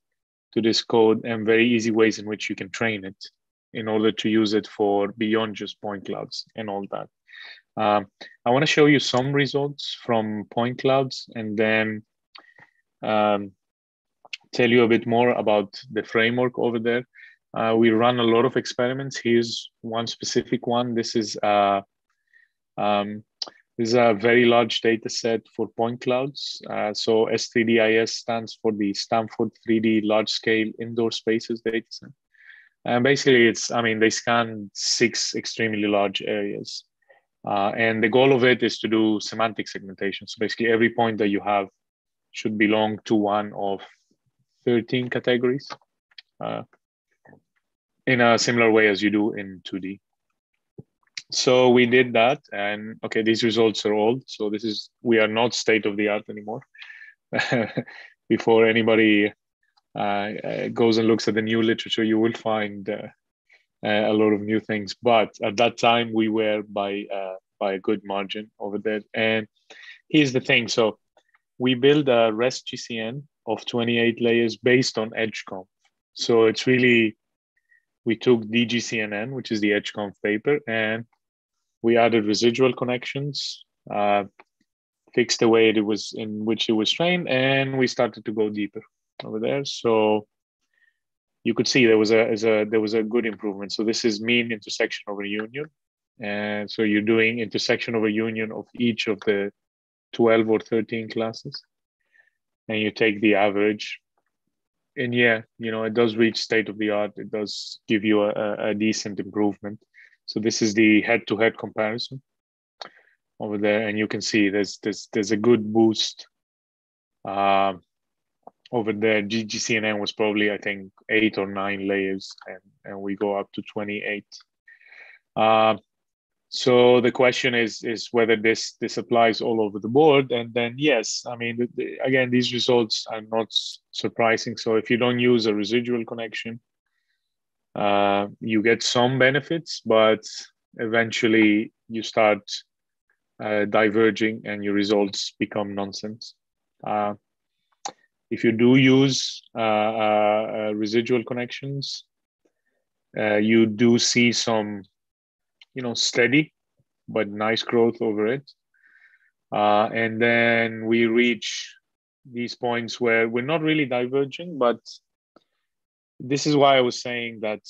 to this code and very easy ways in which you can train it in order to use it for beyond just point clouds and all that. I want to show you some results from point clouds and then tell you a bit more about the framework over there. We run a lot of experiments. Here's one specific one. This is a very large data set for point clouds. So S3DIS stands for the Stanford 3D Large Scale Indoor Spaces data set. And basically they scan 6 extremely large areas. And the goal of it is to do semantic segmentation. So basically every point that you have should belong to one of 13 categories in a similar way as you do in 2D. So we did that, and okay, these results are old. So we are not state of the art anymore. Before anybody goes and looks at the new literature, you will find a lot of new things. But at that time, we were by a good margin over there. And here's the thing. So we build a ResGCN of 28 layers based on EdgeConv. So it's really, we took DGCNN, which is the EdgeConv paper, and we added residual connections, fixed the way it was in which it was trained, and we started to go deeper over there. So you could see there was a good improvement. So this is mean intersection over union. And so you're doing intersection over union of each of the 12 or 13 classes. And you take the average. And yeah, it does reach state of the art. It does give you a decent improvement. So this is the head-to-head comparison over there. And you can see there's a good boost over there. GCNN was probably, I think, 8 or 9 layers, and we go up to 28. So the question is whether this applies all over the board. And then, yes, I mean, again, these results are not surprising. So if you don't use a residual connection, you get some benefits, but eventually you start diverging and your results become nonsense. If you do use residual connections, you do see some, steady but nice growth over it. And then we reach these points where we're not really diverging, but this is why I was saying that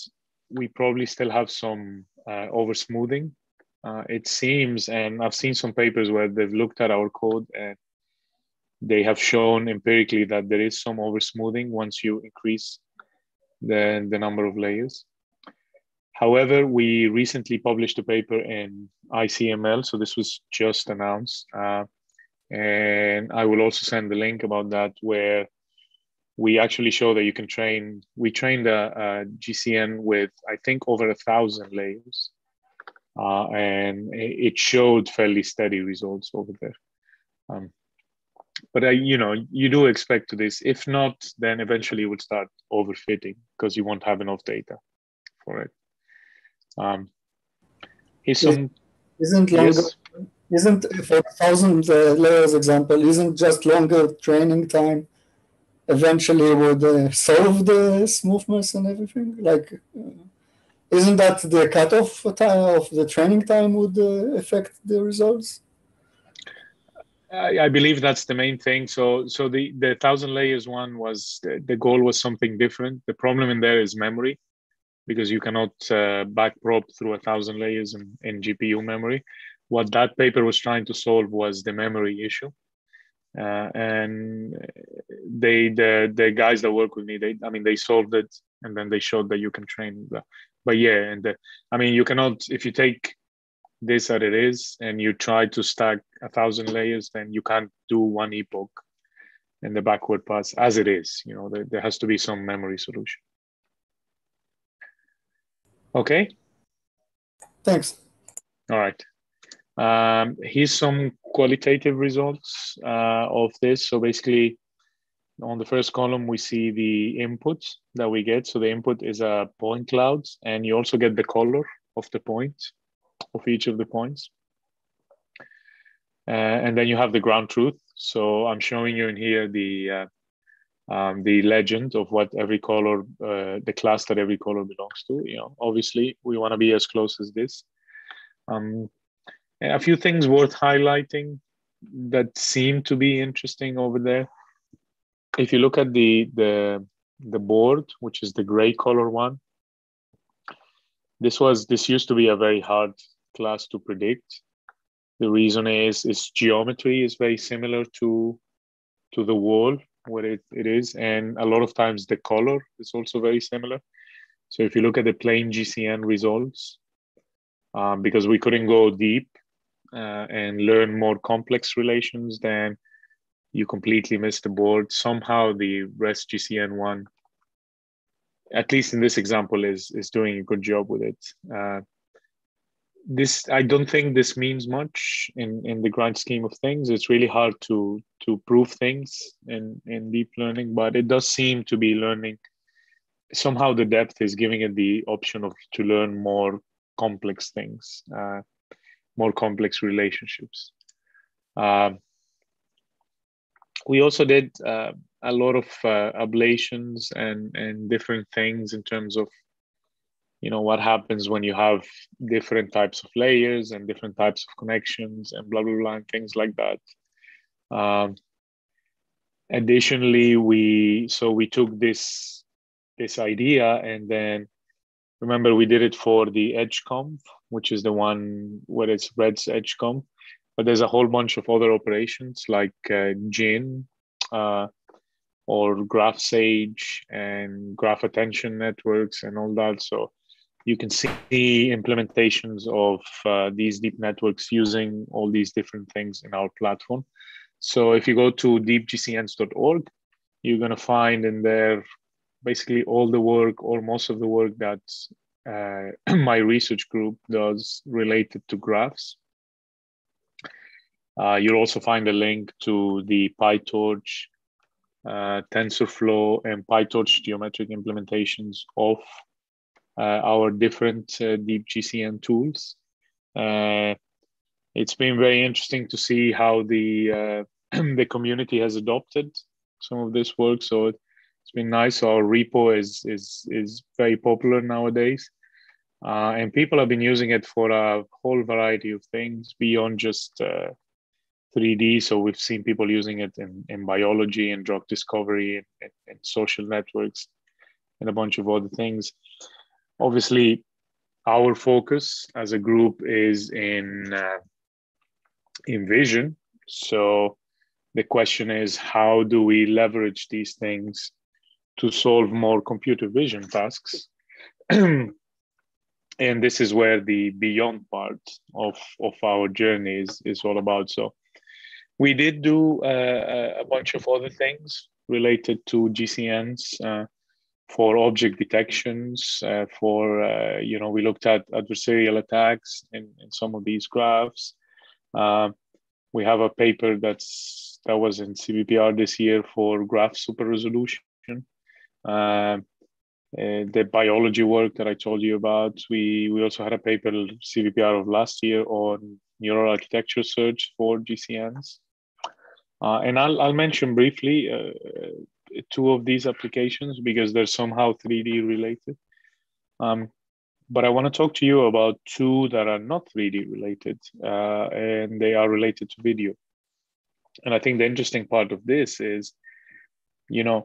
we probably still have some over smoothing. It seems, and I've seen some papers where they've looked at our code and they have shown empirically that there is some over smoothing once you increase the number of layers. However, we recently published a paper in ICML, so this was just announced. And I will also send the link about that, where we actually show that you can we trained a GCN with, I think, over 1,000 layers. And it showed fairly steady results over there. But you do expect to this. If not, then eventually you would start overfitting because you won't have enough data for it. Isn't longer? Yes? Isn't for 1,000 layers example? Isn't just longer training time eventually would solve the smoothness and everything? Like, isn't that the cutoff time of the training time would affect the results? I believe that's the main thing. So the 1,000 layers one was, the goal was something different. The problem in there is memory, because you cannot backprop through 1,000 layers in GPU memory. What that paper was trying to solve was the memory issue. And the guys that work with me, they solved it, and then they showed that you can train. But yeah, and you cannot, if you take this as it is and you try to stack 1,000 layers, then you can't do one epoch in the backward pass as it is. There has to be some memory solution. Okay. Thanks. All right. Here's some qualitative results of this. So basically, on the first column, we see the input that we get. So the input is a point cloud, and you also get the color of the point, of each of the points. And then you have the ground truth. So I'm showing you in here the legend of what every color, the class that every color belongs to. Obviously, we want to be as close as this. A few things worth highlighting that seem to be interesting over there. If you look at the board, which is the gray color one, this used to be a very hard class to predict. The reason is geometry is very similar to the wall where it is, and a lot of times the color is also very similar. So if you look at the PlainGCN results, because we couldn't go deep and learn more complex relations, then you completely miss the board. Somehow the ResGCN one, at least in this example, is doing a good job with it. I don't think this means much in the grand scheme of things. It's really hard to prove things in deep learning, but it does seem to be learning somehow the depth is giving it the option of to learn more complex things, more complex relationships. We also did a lot of ablations and different things in terms of, what happens when you have different types of layers and different types of connections and blah, blah, blah, and things like that. Additionally, we took this idea, and then remember we did it for the EdgeConv, which is the one where it's Red's EdgeConv, but there's a whole bunch of other operations like GIN or Graph Sage and Graph Attention Networks and all that. So you can see implementations of these deep networks using all these different things in our platform. So if you go to DeepGCNs.org, you're going to find in there basically all the work or most of the work that my research group does related to graphs. You'll also find a link to the PyTorch, TensorFlow, and PyTorch geometric implementations of our different DeepGCN tools. It's been very interesting to see how the the community has adopted some of this work. So it's been nice. Our repo is very popular nowadays, and people have been using it for a whole variety of things beyond just 3D. So we've seen people using it in biology and drug discovery and social networks and a bunch of other things. Obviously, our focus as a group is in vision. So the question is, how do we leverage these things to solve more computer vision tasks? And this is where the beyond part of our journey is all about. So we did do a bunch of other things related to GCNs for object detections, we looked at adversarial attacks in some of these graphs. We have a paper that was in CVPR this year for graph super resolution. The biology work that I told you about. We also had a paper CVPR of last year on neural architecture search for GCNs. And I'll mention briefly two of these applications because they're somehow 3D related. But I want to talk to you about two that are not 3D related, and they are related to video. And I think the interesting part of this is, you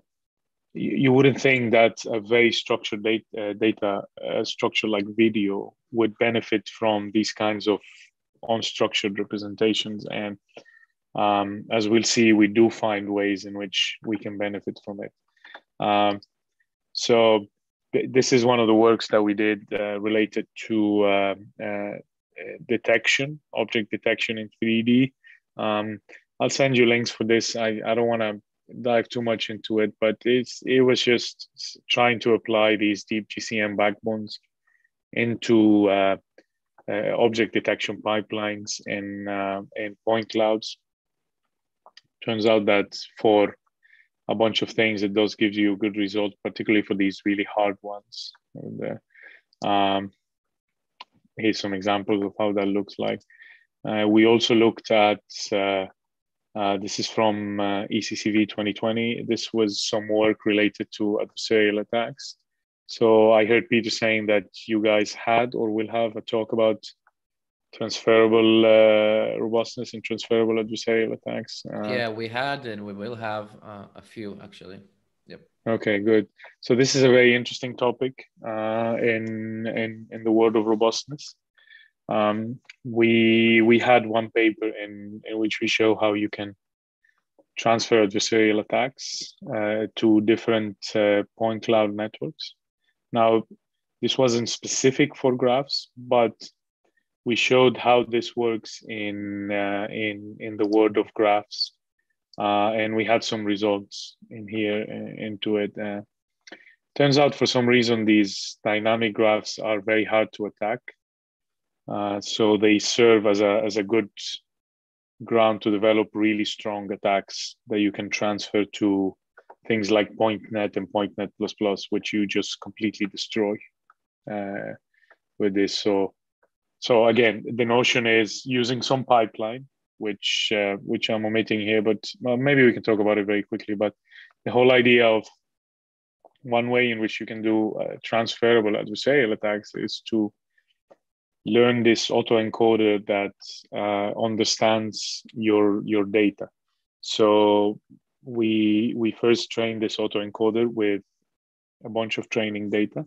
wouldn't think that a very structured data structure like video would benefit from these kinds of unstructured representations. And as we'll see, we do find ways in which we can benefit from it. So this is one of the works that we did related to detection, object detection in 3D. I'll send you links for this. I don't want to dive too much into it, but it was just trying to apply these deep GCN backbones into object detection pipelines and point clouds. Turns out that for a bunch of things, it does give you good results, particularly for these really hard ones. And, here's some examples of how that looks like. We also looked at, this is from ECCV 2020. This was some work related to adversarial attacks. So I heard Peter saying that you guys had or will have a talk about transferable robustness and transferable adversarial attacks. Yeah, we had and we will have a few actually. Yep. Okay, good. So this is a very interesting topic in the world of robustness. We had one paper in which we show how you can transfer adversarial attacks to different point cloud networks. Now, this wasn't specific for graphs, but we showed how this works in the world of graphs, and we had some results in here into it. Turns out, for some reason, these dynamic graphs are very hard to attack, so they serve as a good ground to develop really strong attacks that you can transfer to things like PointNet and PointNet++, which you just completely destroy with this. So again, the notion is using some pipeline, which I'm omitting here, but maybe we can talk about it very quickly. But the whole idea of one way in which you can do transferable adversarial attacks is to learn this autoencoder that understands your data. So we first train this autoencoder with a bunch of training data.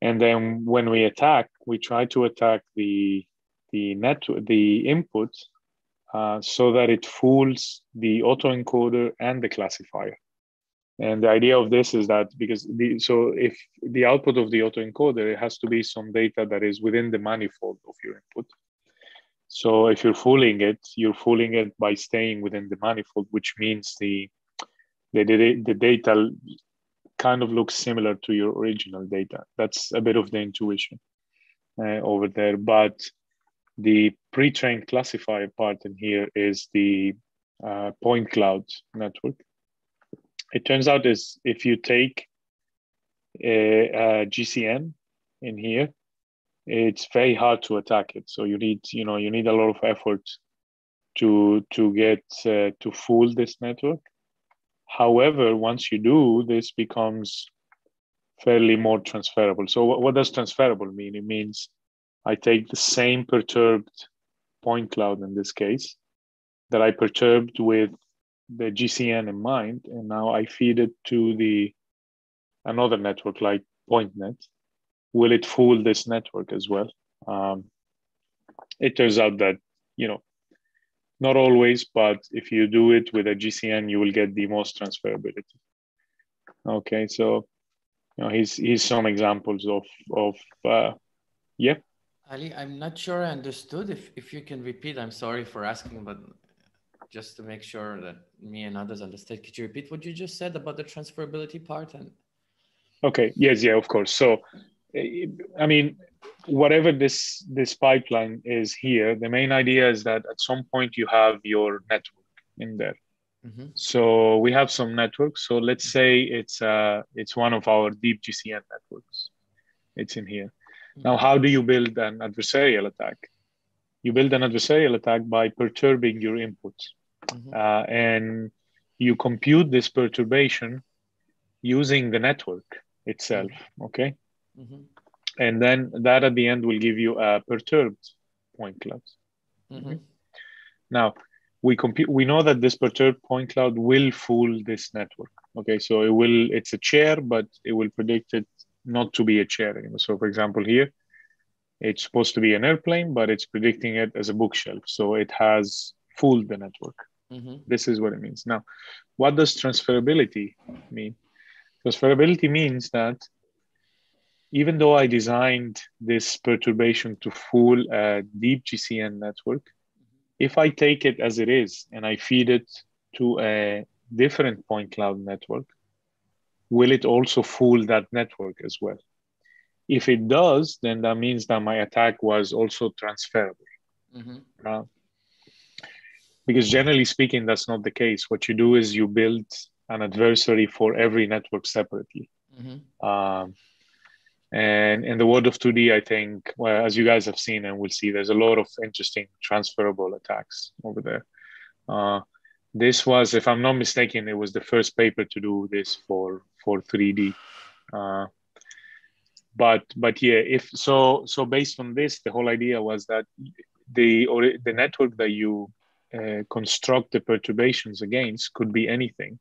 And then when we attack, we try to attack the input so that it fools the autoencoder and the classifier. And the idea of this is that because if the output of the autoencoder, it has to be some data that is within the manifold of your input. So if you're fooling it by staying within the manifold, which means the data kind of looks similar to your original data. That's a bit of the intuition over there. But the pre-trained classifier part in here is the point cloud network. It turns out is if you take a GCN in here, it's very hard to attack it. So you need a lot of effort to get to fool this network. However, once you do, this becomes fairly more transferable. So what does transferable mean? It means I take the same perturbed point cloud in this case that I perturbed with the GCN in mind, and now I feed it to another network like PointNet. Will it fool this network as well? It turns out that, not always, but if you do it with a GCN, you will get the most transferability. Okay, so here's some examples of yeah. Ali, I'm not sure I understood. If you can repeat, I'm sorry for asking, but just to make sure that me and others understand, could you repeat what you just said about the transferability part? Okay, yes, yeah, of course. So, I mean, whatever this pipeline is here, the main idea is that at some point you have your network in there. Mm-hmm. So we have some networks. So let's say it's one of our DeepGCN networks. It's in here. Mm-hmm. Now, how do you build an adversarial attack? You build an adversarial attack by perturbing your inputs. Mm-hmm. And you compute this perturbation using the network itself, mm-hmm. Okay? Mm-hmm. And then that at the end will give you a perturbed point cloud. Mm-hmm. Now, we know that this perturbed point cloud will fool this network. Okay, so it's a chair, but it will predict it not to be a chair anymore. So for example, here, it's supposed to be an airplane, but it's predicting it as a bookshelf. So it has fooled the network. Mm-hmm. This is what it means. Now, what does transferability mean? Transferability means that even though I designed this perturbation to fool a DeepGCN network, if I take it as it is and I feed it to a different point cloud network, will it also fool that network as well? If it does, then that means that my attack was also transferable. Mm-hmm. Because generally speaking, that's not the case. What you do is you build an adversary for every network separately. Mm-hmm. And in the world of 2D, I think, well, as you guys have seen and will see, there's a lot of interesting transferable attacks over there. This was, if I'm not mistaken, it was the first paper to do this for 3D. But yeah, so based on this, the whole idea was that the network that you construct the perturbations against could be anything.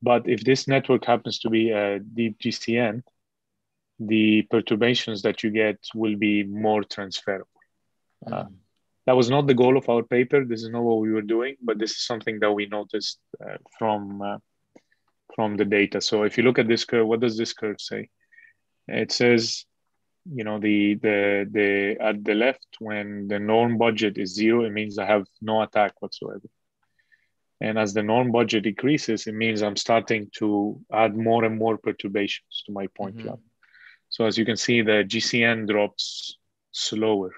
But if this network happens to be a DeepGCN, the perturbations that you get will be more transferable. That was not the goal of our paper. This is not what we were doing, but this is something that we noticed from the data. So if you look at this curve, what does this curve say? It says, the at the left, when the norm budget is 0, it means I have no attack whatsoever. And as the norm budget decreases, it means I'm starting to add more and more perturbations to my point cloud. So as you can see, the GCN drops slower.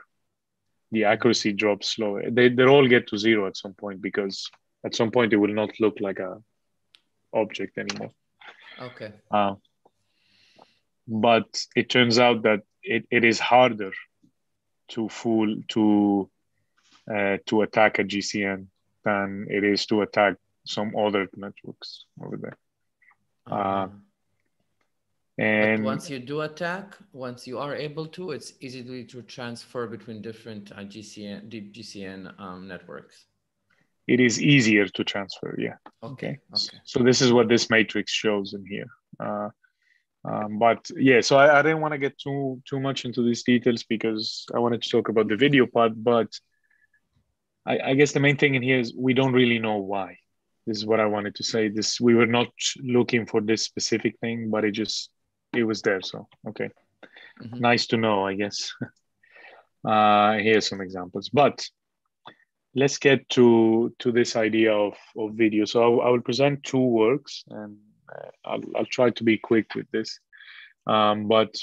The accuracy drops slower. They all get to 0 at some point, because at some point it will not look like a object anymore. Okay. But it turns out that it is harder to attack a GCN than it is to attack some other networks over there. But And once you do attack, once you are able to, it's easy to transfer between different GCN, DeepGCN networks. It is easier to transfer, yeah. Okay. So this is what this matrix shows in here. But yeah, so I didn't want to get too much into these details because I wanted to talk about the video part. But I guess the main thing in here is we don't really know why. This is what I wanted to say. We were not looking for this specific thing, but it was there. So okay, nice to know, I guess. Here's some examples, but let's get to this idea of video. So I will present two works, and I'll try to be quick with this. But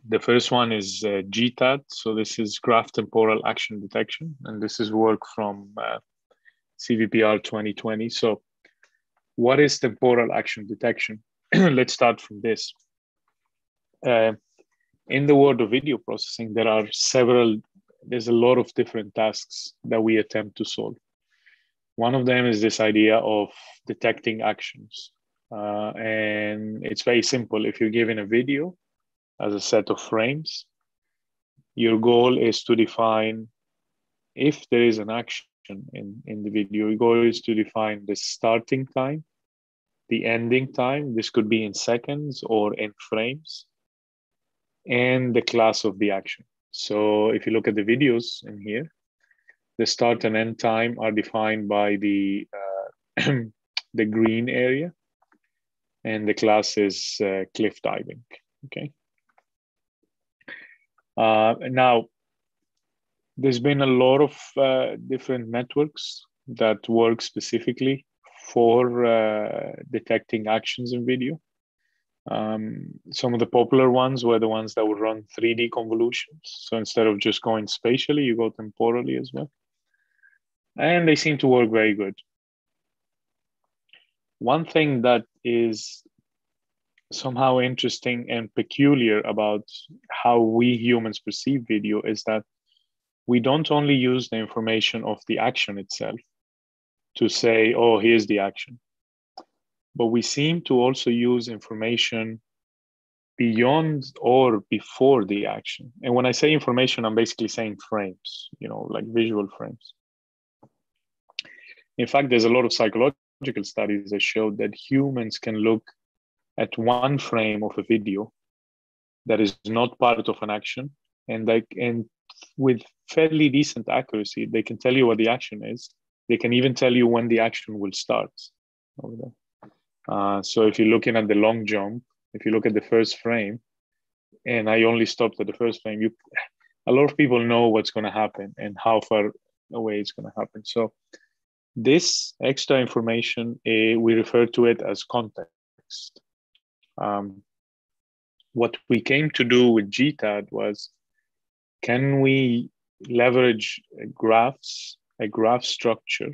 the first one is G-TAD. So this is Graph Temporal Action Detection, and this is work from CVPR 2020. So what is temporal action detection? Let's start from this. In the world of video processing, there's a lot of different tasks that we attempt to solve. One of them is this idea of detecting actions. And it's very simple. If you're given a video as a set of frames, your goal is to define if there is an action in the video. Your goal is to define the starting time, the ending time. This could be in seconds or in frames, and the class of the action. So if you look at the videos in here, the start and end time are defined by the the green area, and the class is cliff diving. Okay. Now, there's been a lot of different networks that work specifically for detecting actions in video. Some of the popular ones were the ones that would run 3D convolutions. So instead of just going spatially, you go temporally as well. And they seem to work very good. One thing that is somehow interesting and peculiar about how we humans perceive video is that we don't only use the information of the action itself to say, oh, here's the action, but we seem to also use information beyond or before the action. And when I say information, I'm basically saying frames, like visual frames. In fact, there's a lot of psychological studies that show that humans can look at one frame of a video that is not part of an action, and with fairly decent accuracy, they can tell you what the action is. They can even tell you when the action will start over there. So if you're looking at the long jump, if you look at the first frame, and I only stopped at the first frame, a lot of people know what's going to happen and how far away it's going to happen. So this extra information, we refer to it as context. What we came to do with G-TAD was, can we leverage graphs, a graph structure,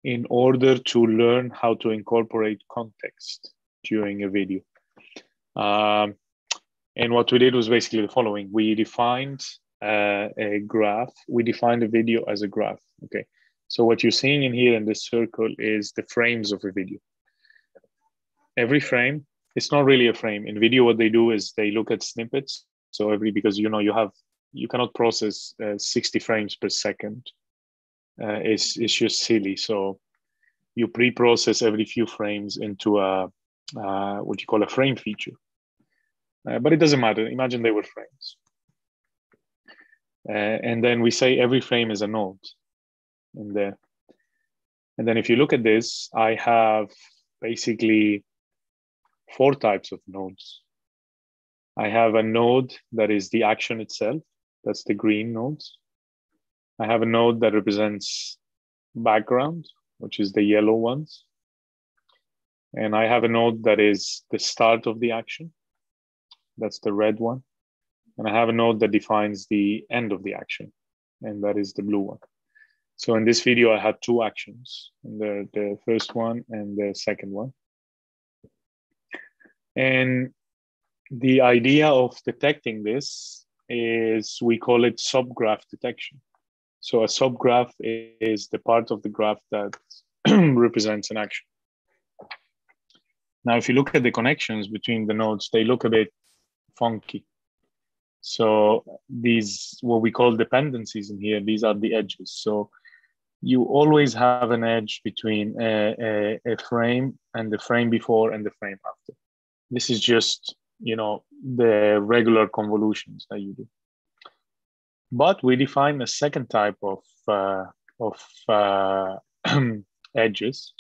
in order to learn how to incorporate context during a video? And what we did was basically the following. We defined a graph. We defined a video as a graph. Okay. So what you're seeing in here in this circle is the frames of a video. Every frame, it's not really a frame. In video, what they do is they look at snippets. So because you cannot process 60 frames per second. It's just silly. So you pre-process every few frames into what you call a frame feature. But it doesn't matter. Imagine they were frames. And then we say every frame is a node in there. And then if you look at this, I have basically 4 types of nodes. I have a node that is the action itself. That's the green nodes. I have a node that represents background, which is the yellow ones. And I have a node that is the start of the action. That's the red one. And I have a node that defines the end of the action. And that is the blue one. So in this video, I had two actions, the first one and the second one. And the idea of detecting this is we call it subgraph detection. So a subgraph is the part of the graph that represents an action. Now, if you look at the connections between the nodes, they look a bit funky. So these, what we call dependencies in here, these are the edges. So you always have an edge between a frame and the frame before and the frame after. This is just, the regular convolutions that you do. But we define a second type of edges.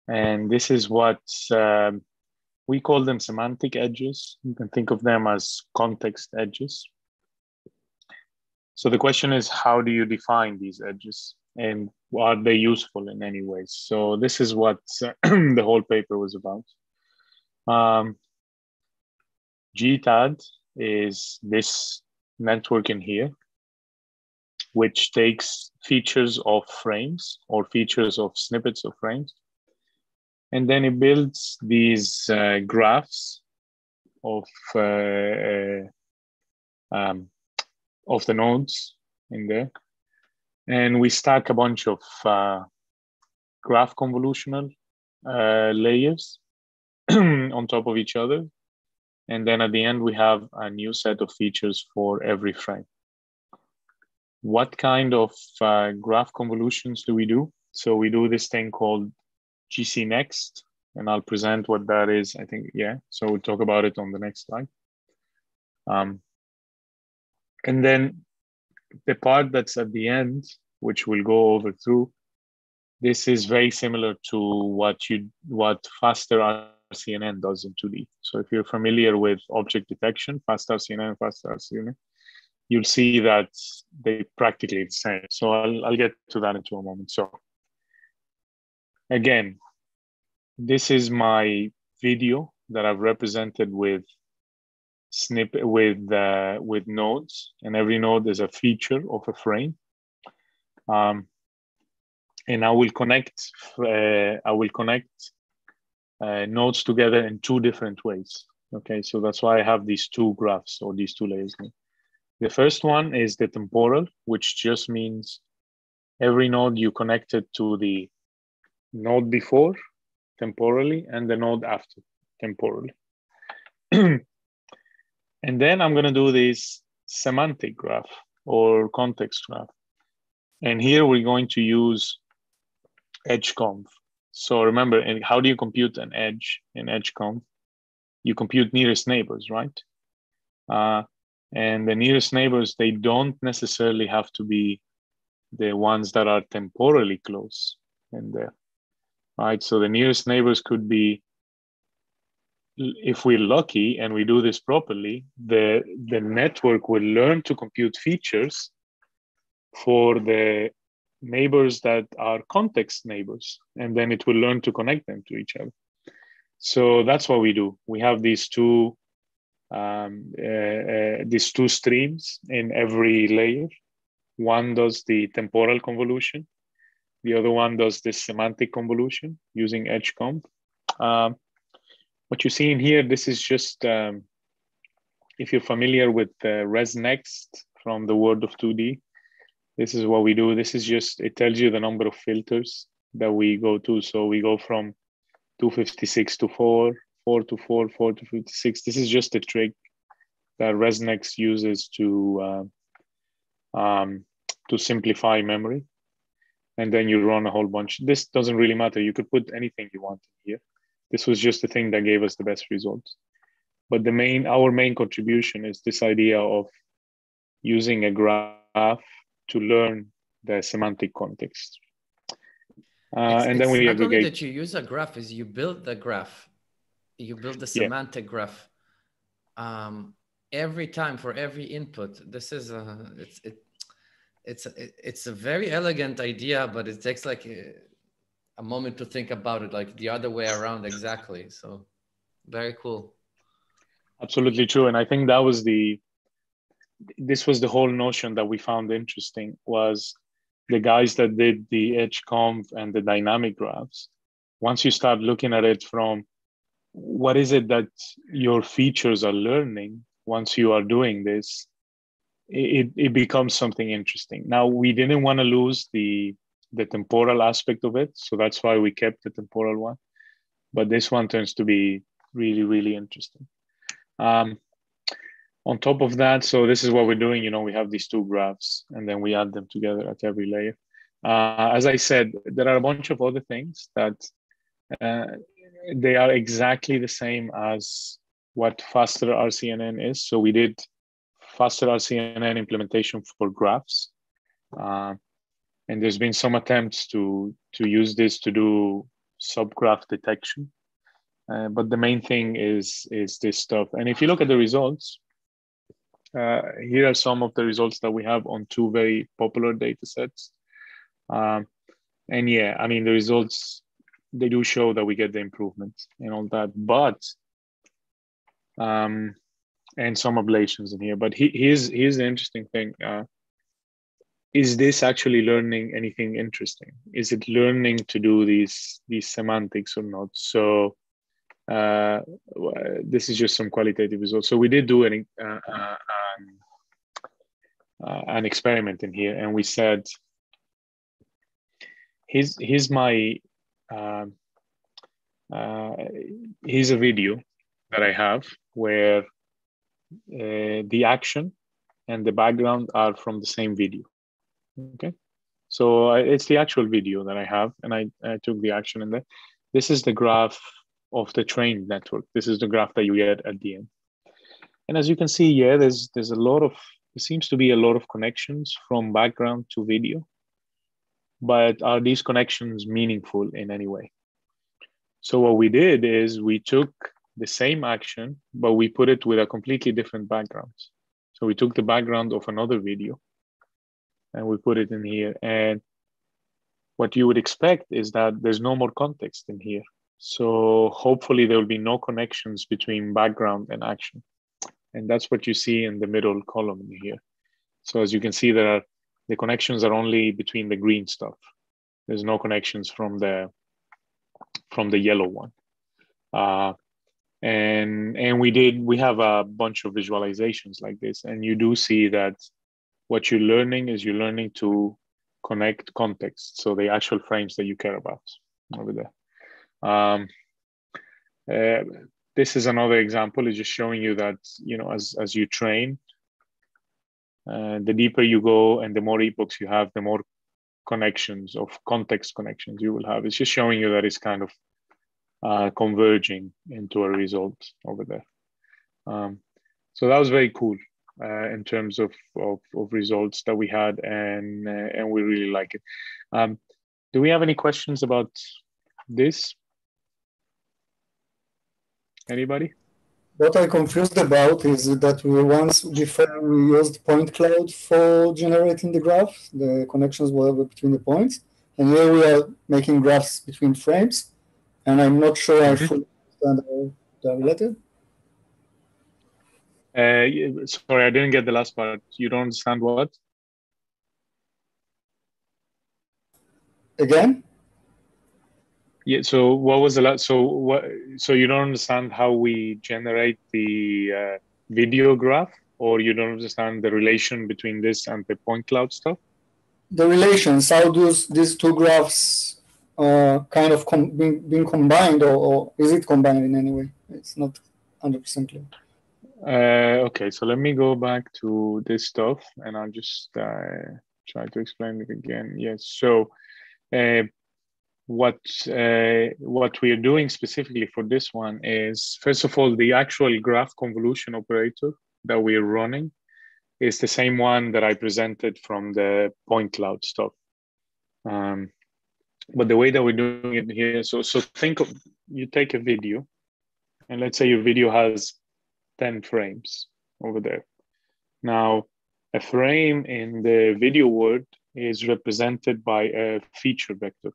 And this is what we call them semantic edges. You can think of them as context edges. So the question is, how do you define these edges? And are they useful in any way? So this is what the whole paper was about. G-TAD is this network in here, which takes features of frames or features of snippets of frames. And then it builds these graphs of the nodes in there. And we stack a bunch of graph convolutional layers on top of each other. And then at the end, we have a new set of features for every frame. What kind of graph convolutions do we do? So we do this thing called GC next, and I'll present what that is, I think, yeah. So we'll talk about it on the next slide. And then the part that's at the end, which we'll go over through, this is very similar to what faster RCNN does in 2D. So if you're familiar with object detection, fast RCNN and fast RCNN, you'll see that they practically the same. So I'll get to that into a moment. So again, this is my video that I've represented with nodes, and every node is a feature of a frame. And I will connect nodes together in two different ways. Okay, so that's why I have these two graphs or these two layers. The first one is the temporal, which just means every node you connected to the node before temporally and the node after temporally. And then I'm going to do this semantic graph or context graph. And here we're going to use EdgeConv. So remember, and how do you compute an edge in EdgeConv? You compute nearest neighbors, right? And the nearest neighbors, they don't necessarily have to be the ones that are temporally close in there, right? So the nearest neighbors could be, if we're lucky and we do this properly, the network will learn to compute features for the neighbors that are context neighbors, and then it will learn to connect them to each other. So that's what we do. We have these two streams in every layer. One does the temporal convolution. The other one does this semantic convolution using EdgeConv. What you see in here, this is just, if you're familiar with ResNext from the world of 2D, this is what we do. This is just, it tells you the number of filters that we go to. So we go from 256 to 4, 4 to 4, 4 to 56. This is just a trick that ResNext uses to simplify memory. And then you run a whole bunch. This doesn't really matter. You could put anything you want in here. This was just the thing that gave us the best results. But our main contribution is this idea of using a graph to learn the semantic context. And then we not aggregate. only that you use a graph, is you build the graph. You build the semantic graph. Every time for every input. This is it's a very elegant idea, but it takes like a moment to think about it, like the other way around exactly. So very cool. Absolutely true. And I think that was this was the whole notion that we found interesting, was the guys that did the EdgeConv and the dynamic graphs, once you start looking at it from what is it that your features are learning once you are doing this, it becomes something interesting. Now, we didn't want to lose the temporal aspect of it, so that's why we kept the temporal one. But this one turns to be really, really interesting. On top of that, so this is what we're doing. We have these two graphs, and then we add them together at every layer. As I said, there are a bunch of other things that they are exactly the same as what faster RCNN is. So we did faster RCNN implementation for graphs. And there's been some attempts to use this to do subgraph detection. But the main thing is this stuff. And if you look at the results, here are some of the results that we have on two very popular data sets. And yeah, I mean, the results, they do show that we get the improvement and all that, but, and some ablations in here. But here's the interesting thing. Is this actually learning anything interesting? Is it learning to do these semantics or not? So this is just some qualitative results. So we did do an experiment in here, and we said, here's a video that I have where the action and the background are from the same video. Okay, so it's the actual video that I have, and I took the action in there. This is the graph of the trained network. This is the graph that you get at the end. And as you can see, yeah, there's a lot of, there seems to be a lot of connections from background to video. But are these connections meaningful in any way? So what we did is we took the same action, but we put it with a completely different background. So we took the background of another video and we put it in here. And what you would expect is that there's no more context in here. So hopefully there will be no connections between background and action. And that's what you see in the middle column in here. So as you can see, the connections are only between the green stuff. There's no connections from the yellow one. And we have a bunch of visualizations like this. And you do see that what you're learning is you're learning to connect context. So the actual frames that you care about over there. This is another example. It's just showing you that, as you train, the deeper you go and the more epochs you have, the more connections of context connections you will have. It's just showing you that it's kind of converging into a result over there. So that was very cool in terms of results that we had, and we really like it. Do we have any questions about this? Anybody? What I'm confused about is that before we used point cloud for generating the graph, the connections were between the points, and here we are making graphs between frames, and I'm not sure I fully understand how they're related. Sorry, I didn't get the last part. You don't understand what? Again? Yeah. So what was the last? So you don't understand how we generate the video graph, or you don't understand the relation between this and the point cloud stuff? The relations. How do these two graphs kind of being combined, or is it combined in any way? It's not 100% clear. Okay, so let me go back to this stuff, and I'll just try to explain it again. Yes. So. What we are doing specifically for this one is, first of all, the actual graph convolution operator that we are running is the same one that I presented from the point cloud stuff. But the way that we're doing it here, so think of, you take a video, and let's say your video has 10 frames over there. Now, a frame in the video world is represented by a feature vector.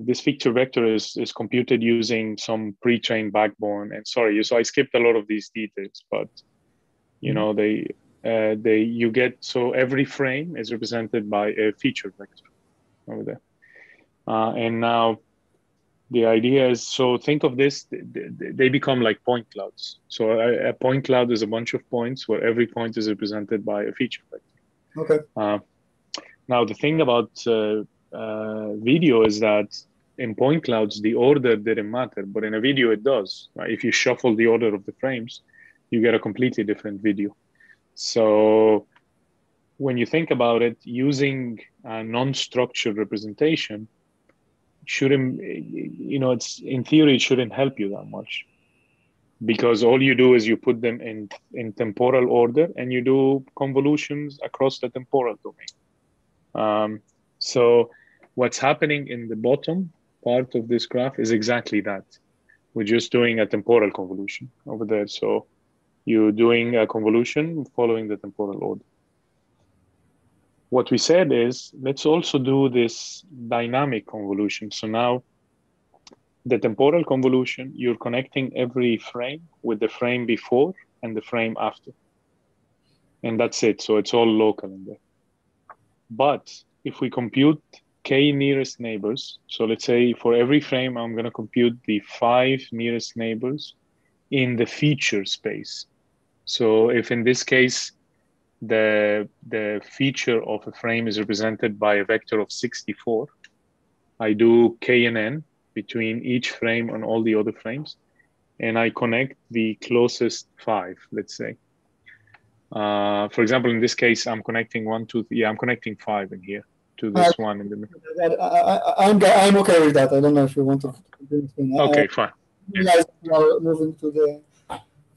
This feature vector is computed using some pre-trained backbone. And sorry, so I skipped a lot of these details, but you get, so every frame is represented by a feature vector over there. And now the idea is, so think of this, they become like point clouds. So a point cloud is a bunch of points where every point is represented by a feature vector. Okay. Now, the thing about video is that in point clouds, the order didn't matter, but in a video it does. Right? If you shuffle the order of the frames, you get a completely different video. So when you think about it, using a non-structured representation shouldn't, it's in theory, it shouldn't help you that much, because all you do is you put them in temporal order and you do convolutions across the temporal domain. So what's happening in the bottom part of this graph is exactly that. We're just doing a temporal convolution over there. So you're doing a convolution following the temporal order. What we said is, let's also do this dynamic convolution. So now the temporal convolution, you're connecting every frame with the frame before and the frame after. And that's it. So it's all local in there. But if we compute k nearest neighbors, so let's say for every frame, I'm going to compute the 5 nearest neighbors in the feature space. So if in this case, the feature of a frame is represented by a vector of 64, I do k and n between each frame and all the other frames, and I connect the closest 5, let's say. For example, in this case, I'm connecting 1, 2, 3. Yeah, I'm connecting 5 in here to this one in the middle. I'm okay with that. I don't know if you want to continue. Okay, fine. Yeah. Moving to the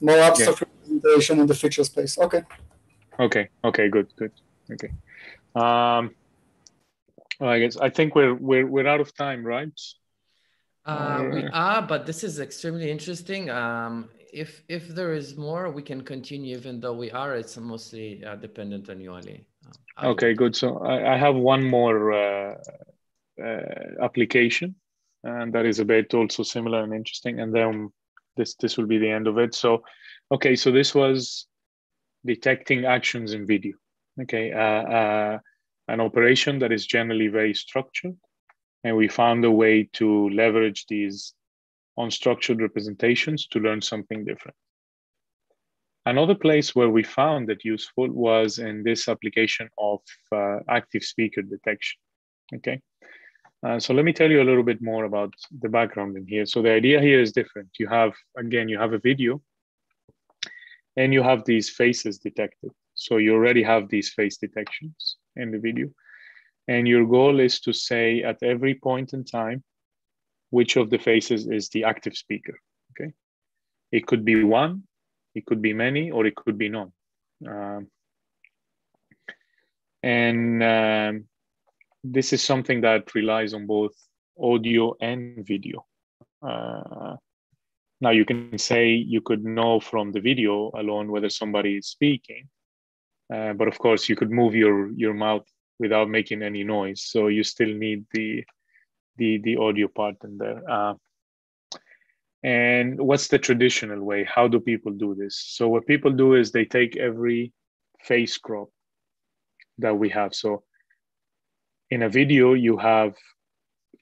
more abstract representation in the feature space. Okay. Okay, good. Okay. Well, I think we're out of time, right? We are, but this is extremely interesting. If there is more, we can continue, even though we are. It's mostly dependent on you, Ali. Okay, good. So I have one more application, and that is a bit also similar and interesting. And then this will be the end of it. So, okay, so this was detecting actions in video. Okay, an operation that is generally very structured, and we found a way to leverage these unstructured representations to learn something different. Another place where we found it useful was in this application of active speaker detection. Okay, so let me tell you a little bit more about the background in here. So the idea here is different. You have a video, and you have these faces detected. So you already have these face detections in the video. And your goal is to say at every point in time, which of the faces is the active speaker, okay? It could be one, it could be many, or it could be none. This is something that relies on both audio and video. Now you can say you could know from the video alone whether somebody is speaking, but of course you could move your mouth without making any noise. So you still need the audio part in there. And what's the traditional way? How do people do this? So what people do is they take every face crop that we have. So in a video, you have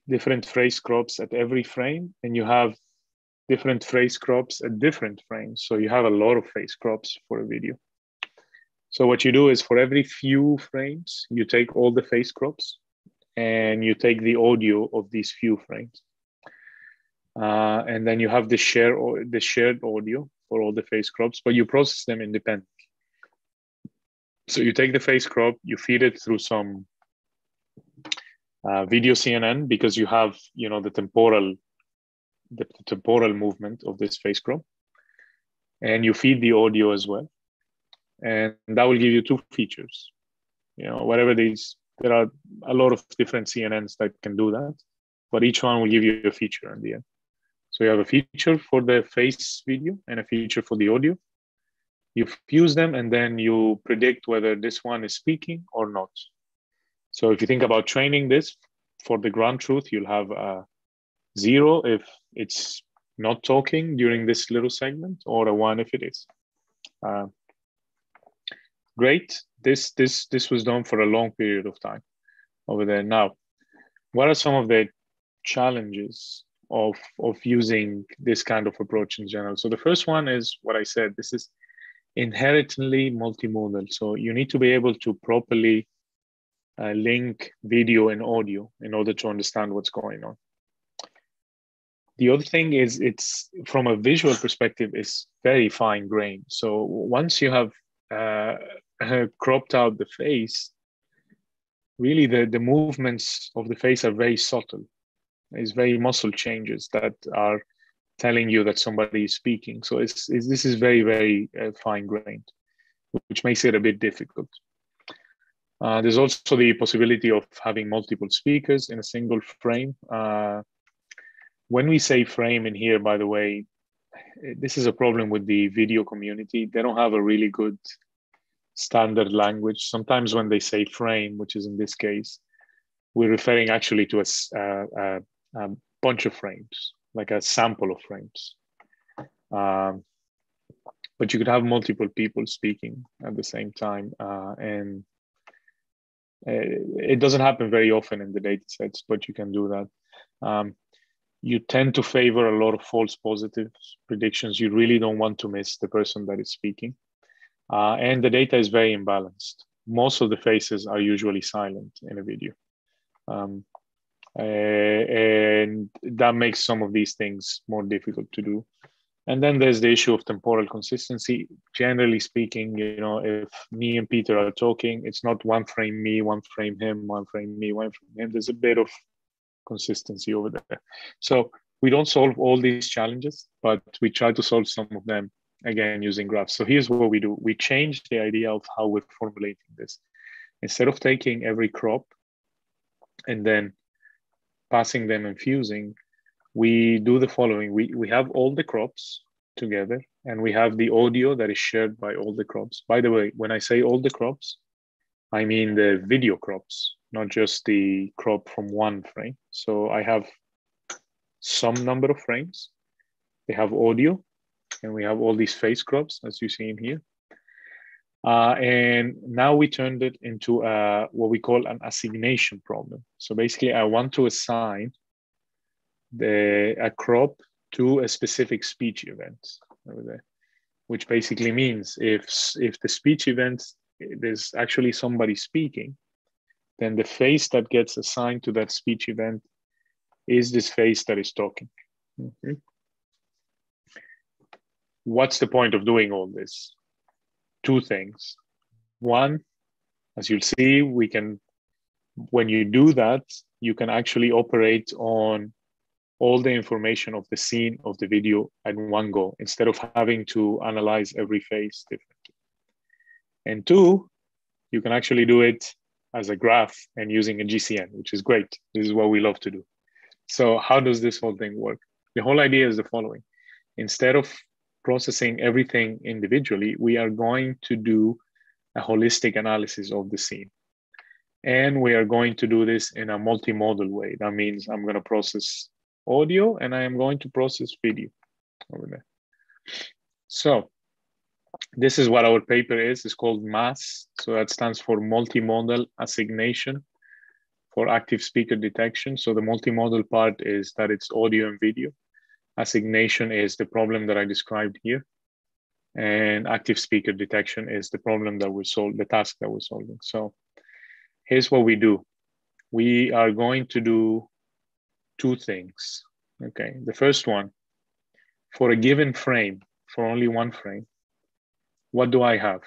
different face crops at every frame, and you have different face crops at different frames. So you have a lot of face crops for a video. So what you do is for every few frames, you take all the face crops and you take the audio of these few frames. And then you have the shared audio for all the face crops, but you process them independently. So you take the face crop, you feed it through some video CNN, because you have, the temporal movement of this face crop, and you feed the audio as well. And that will give you two features. Whatever these, there are a lot of different CNNs that can do that, but each one will give you a feature in the end. So you have a feature for the face video and a feature for the audio. You fuse them, and then you predict whether this one is speaking or not. So if you think about training this for the ground truth, you'll have a 0 if it's not talking during this little segment, or a 1 if it is. great. This was done for a long period of time over there. Now, what are some of the challenges of using this kind of approach in general? So the first one is what I said. This is inherently multimodal. So you need to be able to properly link video and audio in order to understand what's going on. The other thing is, it's from a visual perspective, is very fine grained. So once you have cropped out the face, really the movements of the face are very subtle. It's very muscle changes that are telling you that somebody is speaking. So this is very, very fine grained, which makes it a bit difficult. There's also the possibility of having multiple speakers in a single frame. When we say frame in here, by the way, this is a problem with the video community. They don't have a really good standard language. Sometimes when they say frame, which is in this case, we're referring actually to a bunch of frames, like a sample of frames. But you could have multiple people speaking at the same time. And it doesn't happen very often in the data sets, but you can do that. You tend to favor a lot of false positive predictions. You really don't want to miss the person that is speaking. And the data is very imbalanced. Most of the faces are usually silent in a video. And that makes some of these things more difficult to do. And then there's the issue of temporal consistency. Generally speaking, you know, if me and Peter are talking, it's not one frame me, one frame him, one frame me, one frame him. There's a bit of consistency over there. So we don't solve all these challenges, but we try to solve some of them, again, using graphs. So here's what we do. We change the idea of how we're formulating this. Instead of taking every crop and then passing them and fusing, we do the following. We have all the crops together, and we have the audio that is shared by all the crops. By the way, when I say all the crops, I mean the video crops, not just the crop from one frame. So I have some number of frames. They have audio, and we have all these face crops, as you see in here. And now we turned it into what we call an assignation problem. So basically, I want to assign a crop to a specific speech event over there, which basically means if the speech event, there's actually somebody speaking, then the face that gets assigned to that speech event is this face that is talking. Okay. What's the point of doing all this? Two things. One, as you'll see, when you do that, you can actually operate on all the information of the scene of the video at one go, instead of having to analyze every face differently. And two, you can actually do it as a graph and using a GCN, which is great. This is what we love to do. So how does this whole thing work? The whole idea is the following. Instead of processing everything individually, we are going to do a holistic analysis of the scene. And we are going to do this in a multimodal way. That means I'm going to process audio and I am going to process video over there. So this is what our paper is. It's called MAAS. So that stands for multimodal assignation for active speaker detection. So the multimodal part is that it's audio and video. Assignation is the problem that I described here. And active speaker detection is the problem that we solve, the task that we're solving. So here's what we do. We are going to do two things. Okay, the first one, for a given frame, for only one frame, what do I have?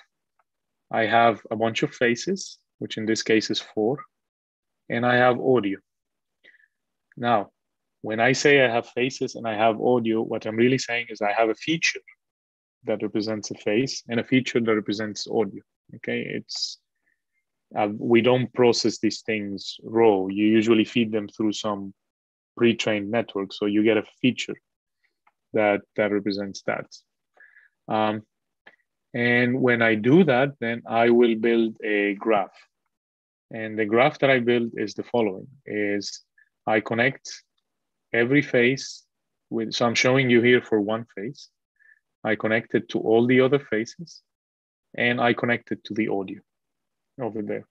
I have a bunch of faces, which in this case is 4, and I have audio. Now, when I say I have faces and I have audio, what I'm really saying is I have a feature that represents a face and a feature that represents audio. Okay, it's we don't process these things raw. You usually feed them through some pre-trained network, so you get a feature that represents that. And when I do that, then I will build a graph. And the graph that I build is the following: is I connect every face with, so I'm showing you here for one face. I connect it to all the other faces, and I connect it to the audio over there.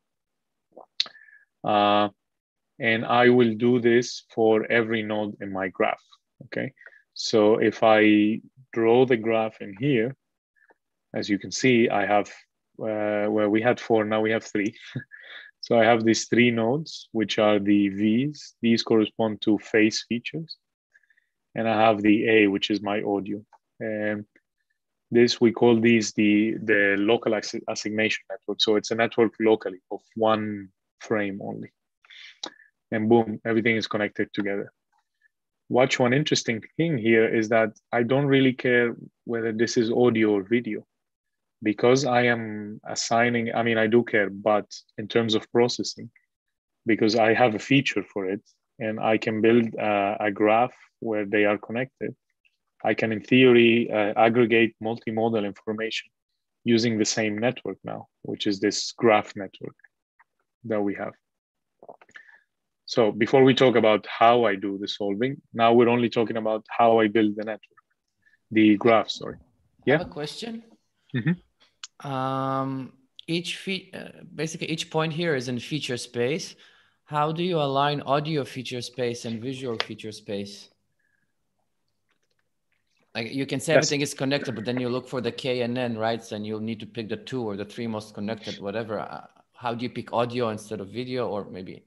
And I will do this for every node in my graph, okay? So if I draw the graph in here, as you can see, I have, where we had 4, now we have 3. So I have these 3 nodes, which are the V's. These correspond to phase features. And I have the A, which is my audio. And this, we call these the local assignation network. So it's a network locally of one frame only. And boom, everything is connected together. Watch, one interesting thing here is that I don't really care whether this is audio or video, because I am assigning, I mean, I do care, but in terms of processing, because I have a feature for it and I can build a graph where they are connected, I can, in theory, aggregate multimodal information using the same network now, which is this graph network that we have. So before we talk about how I do the solving, now we're only talking about how I build the network, the graph, sorry. Yeah. I have a question. Mm-hmm. Basically each point here is in feature space. How do you align audio feature space and visual feature space? Like you can say everything is connected, but then you look for the KNN, right? And you'll need to pick the 2 or the 3 most connected, whatever. How do you pick audio instead of video, or maybe?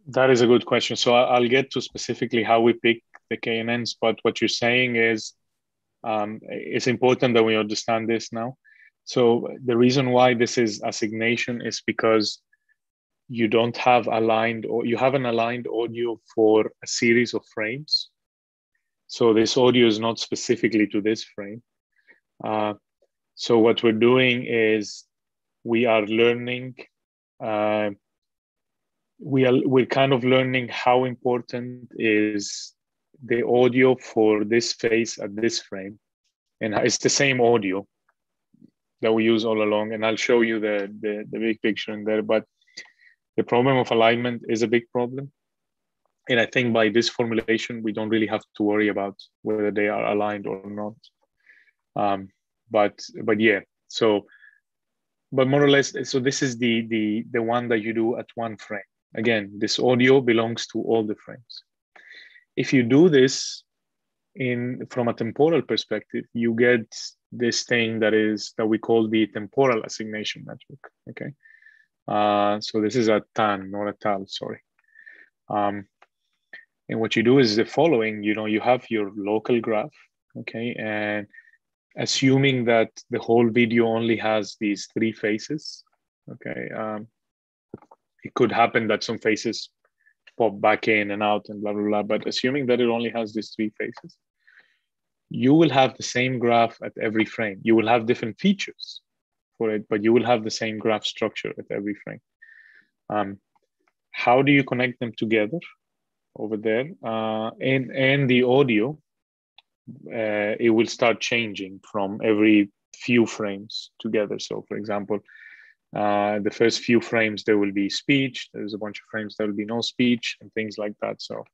That is a good question. So I'll get to specifically how we pick the KNNs, but what you're saying is it's important that we understand this now. So the reason why this is assignation is because you don't have aligned, or you have an aligned audio for a series of frames. So this audio is not specifically to this frame. So what we're doing is we are learning, we're kind of learning how important is the audio for this phase at this frame. And it's the same audio that we use all along. And I'll show you the big picture in there, but the problem of alignment is a big problem. And I think by this formulation, we don't really have to worry about whether they are aligned or not. But yeah, so, but more or less, so this is the one that you do at one frame. Again, this audio belongs to all the frames. If you do this from a temporal perspective, you get this thing that we call the temporal assignation network, okay? So this is a TAN, not a TAL, sorry. And what you do is the following, you have your local graph, okay? And assuming that the whole video only has these 3 faces, okay? It could happen that some faces pop back in and out and blah, blah, blah. But assuming that it only has these 3 faces, you will have the same graph at every frame. You will have different features for it, but you will have the same graph structure at every frame. How do you connect them together over there? And the audio, it will start changing from every few frames together. So for example, the first few frames, there will be speech. There's a bunch of frames, there will be no speech and things like that. So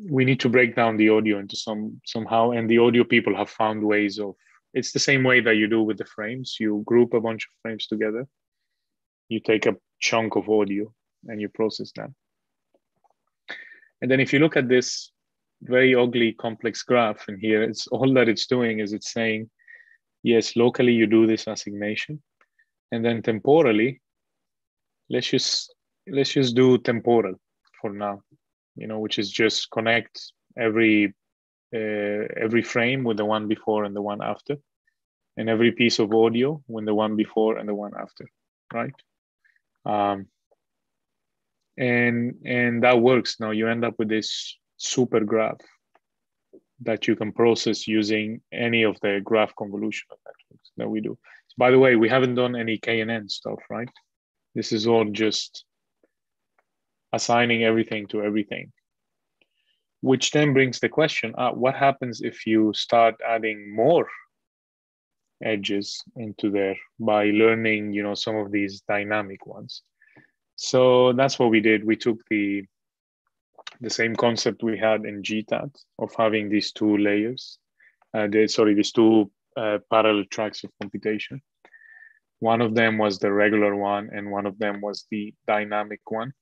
we need to break down the audio into somehow, and the audio people have found ways of, it's the same way that you do with the frames. You group a bunch of frames together, you take a chunk of audio and you process them. And then if you look at this very ugly complex graph in here, it's all that it's doing is it's saying, yes, locally you do this assignation, and then temporally, let's just do temporal for now, which is just connect every frame with the one before and the one after, and every piece of audio with the one before and the one after, right? And that works. Now you end up with this super graph that you can process using any of the graph convolutional networks that we do. So by the way, we haven't done any KNN stuff, right? This is all just assigning everything to everything, which then brings the question, what happens if you start adding more edges into there by learning, some of these dynamic ones? So that's what we did. We took the same concept we had in G-TAD of having these 2 layers, these 2 parallel tracks of computation. One of them was the regular one, and one of them was the dynamic one.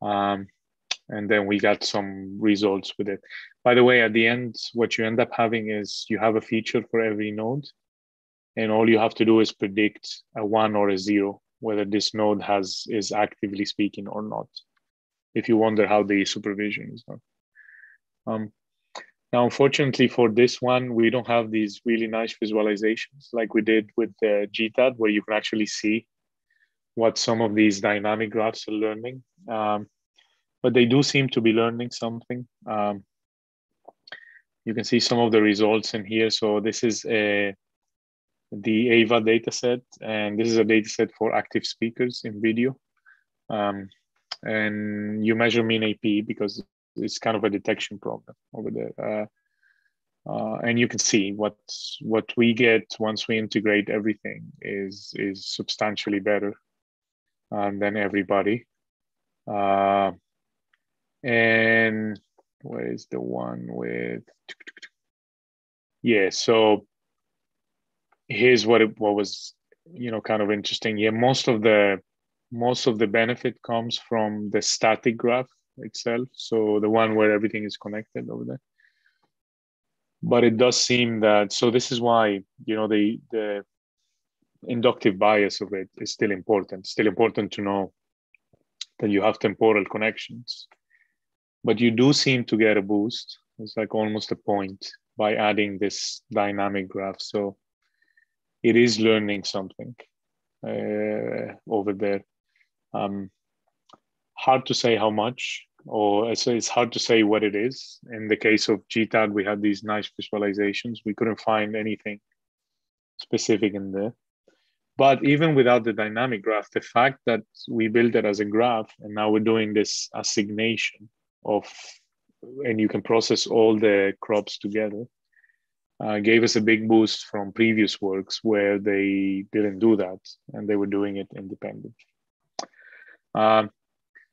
And then we got some results with it. By the way, at the end, what you end up having is you have a feature for every node, and all you have to do is predict a 1 or a 0, whether this node is actively speaking or not, if you wonder how the supervision is done. Now, unfortunately for this one, we don't have these really nice visualizations like we did with the G-TAD, where you can actually see what some of these dynamic graphs are learning. But they do seem to be learning something. You can see some of the results in here. So this is the AVA dataset, and this is a dataset for active speakers in video. And you measure mean AP because it's kind of a detection problem over there. And you can see what we get once we integrate everything is substantially better than everybody. And where is the one with? Yeah, so here's what was kind of interesting. Yeah, most of the benefit comes from the static graph itself, so the one where everything is connected over there. But it does seem that, so this is why the inductive bias of it is still important. Still important to know that you have temporal connections, but you do seem to get a boost. It's like almost a point by adding this dynamic graph. So it is learning something over there. Hard to say how much, or it's hard to say what it is. In the case of G-TAD, we had these nice visualizations. We couldn't find anything specific in there. But even without the dynamic graph, the fact that we built it as a graph, and now we're doing this assignation and you can process all the crops together, gave us a big boost from previous works where they didn't do that and they were doing it independently.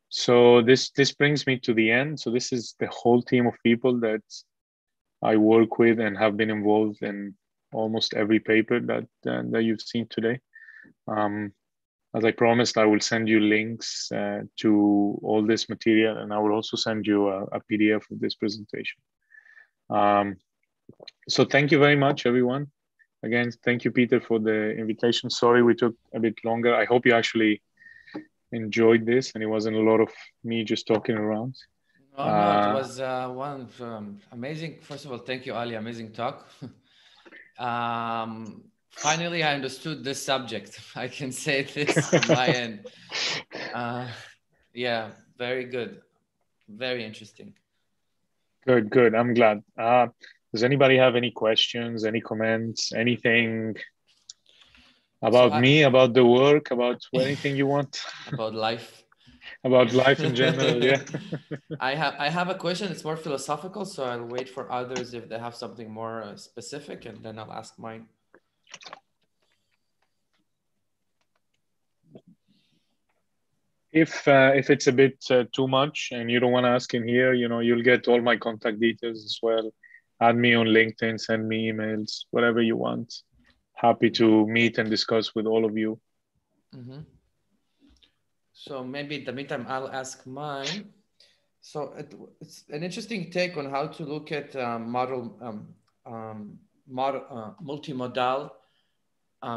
So this brings me to the end. So this is the whole team of people that I work with and have been involved in almost every paper that you've seen today. As I promised, I will send you links to all this material, and I will also send you a PDF of this presentation. So thank you very much, everyone. Again, thank you, Peter, for the invitation. Sorry we took a bit longer. I hope you actually enjoyed this and it wasn't a lot of me just talking around. No, it was one amazing. First of all, thank you, Ali. Amazing talk. Finally, I understood this subject. I can say this on my end. Yeah, very good. Very interesting. Good. I'm glad. Does anybody have any questions, any comments, anything about me, about the work, about anything you want? About life. About life in general, yeah. I have a question. It's more philosophical, so I'll wait for others if they have something more specific, and then I'll ask mine. If it's a bit too much and you don't want to ask in here, you'll get all my contact details as well. Add me on LinkedIn, send me emails, whatever you want. Happy to meet and discuss with all of you. Mm-hmm. So maybe in the meantime, I'll ask mine. So it's an interesting take on how to look at multi-modal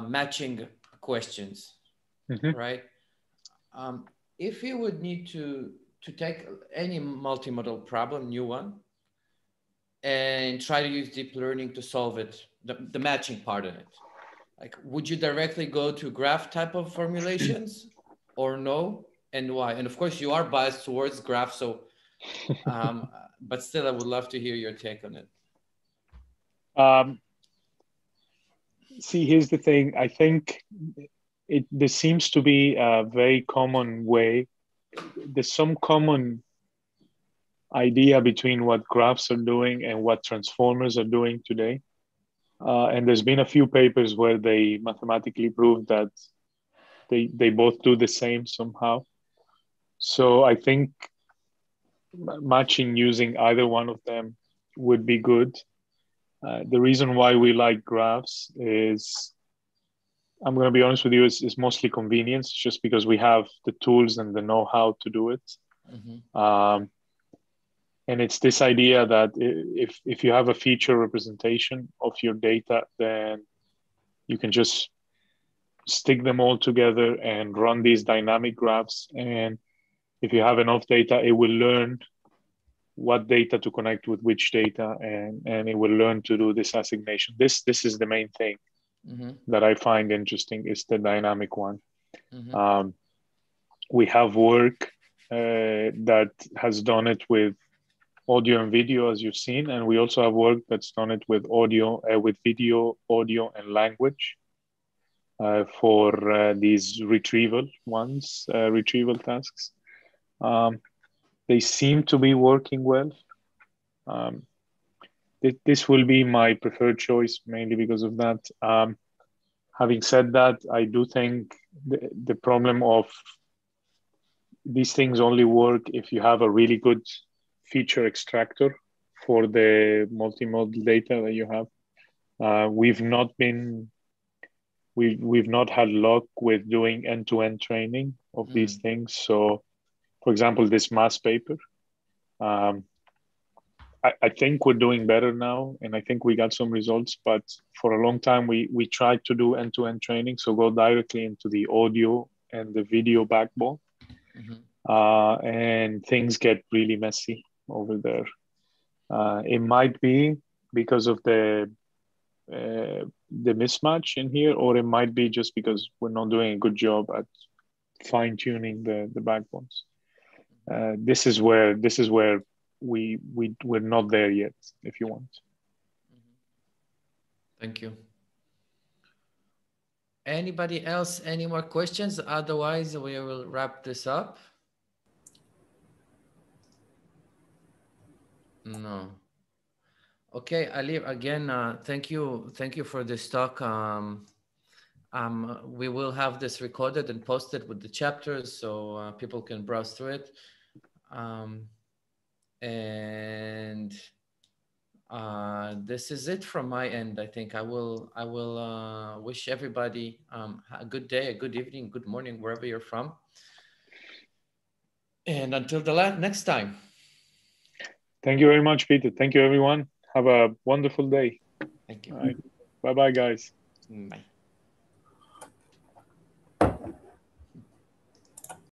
matching questions, mm-hmm. right? If you would need to take any multi-modal problem, new one, and try to use deep learning to solve it, the matching part in it, like, would you directly go to graph type of formulations or no, and why? And of course, you are biased towards graph, so, but still, I would love to hear your take on it. See, here's the thing. I think there seems to be a very common way. There's some common idea between what graphs are doing and what transformers are doing today. And there's been a few papers where they mathematically proved that they both do the same somehow. So I think matching using either one of them would be good. The reason why we like graphs is, I'm going to be honest with you, is mostly convenience, just because we have the tools and the know-how to do it. Mm-hmm. And it's this idea that if you have a feature representation of your data, then you can just stick them all together and run these dynamic graphs. And if you have enough data, it will learn what data to connect with which data, and it will learn to do this assignation. This is the main thing that I find interesting, is the dynamic one. We have work that has done it with audio and video, as you've seen, and we also have work that's done it with audio, with video, audio, and language for these retrieval ones, retrieval tasks. They seem to be working well. This will be my preferred choice, mainly because of that. Having said that, I do think the problem of these things only work if you have a really good feature extractor for the multimodal data that you have. We've not had luck with doing end-to-end training of these things. So, for example, this MAAS paper, I think we're doing better now, and I think we got some results. But for a long time, we tried to do end-to-end training, so go directly into the audio and the video backbone, and things get really messy over there. It might be because of the mismatch in here, or it might be just because we're not doing a good job at fine-tuning the backbones. This is where we're not there yet, if you want. Thank you. Anybody else, any more questions? Otherwise, we will wrap this up. No. Okay, Ali, again, thank you for this talk. We will have this recorded and posted with the chapters, so people can browse through it. And this is it from my end. I think I will wish everybody a good day, a good evening, good morning, wherever you're from. And until the next time. Thank you very much, Peter. Thank you, everyone. Have a wonderful day. Thank you. All right. Bye-bye, guys. Bye.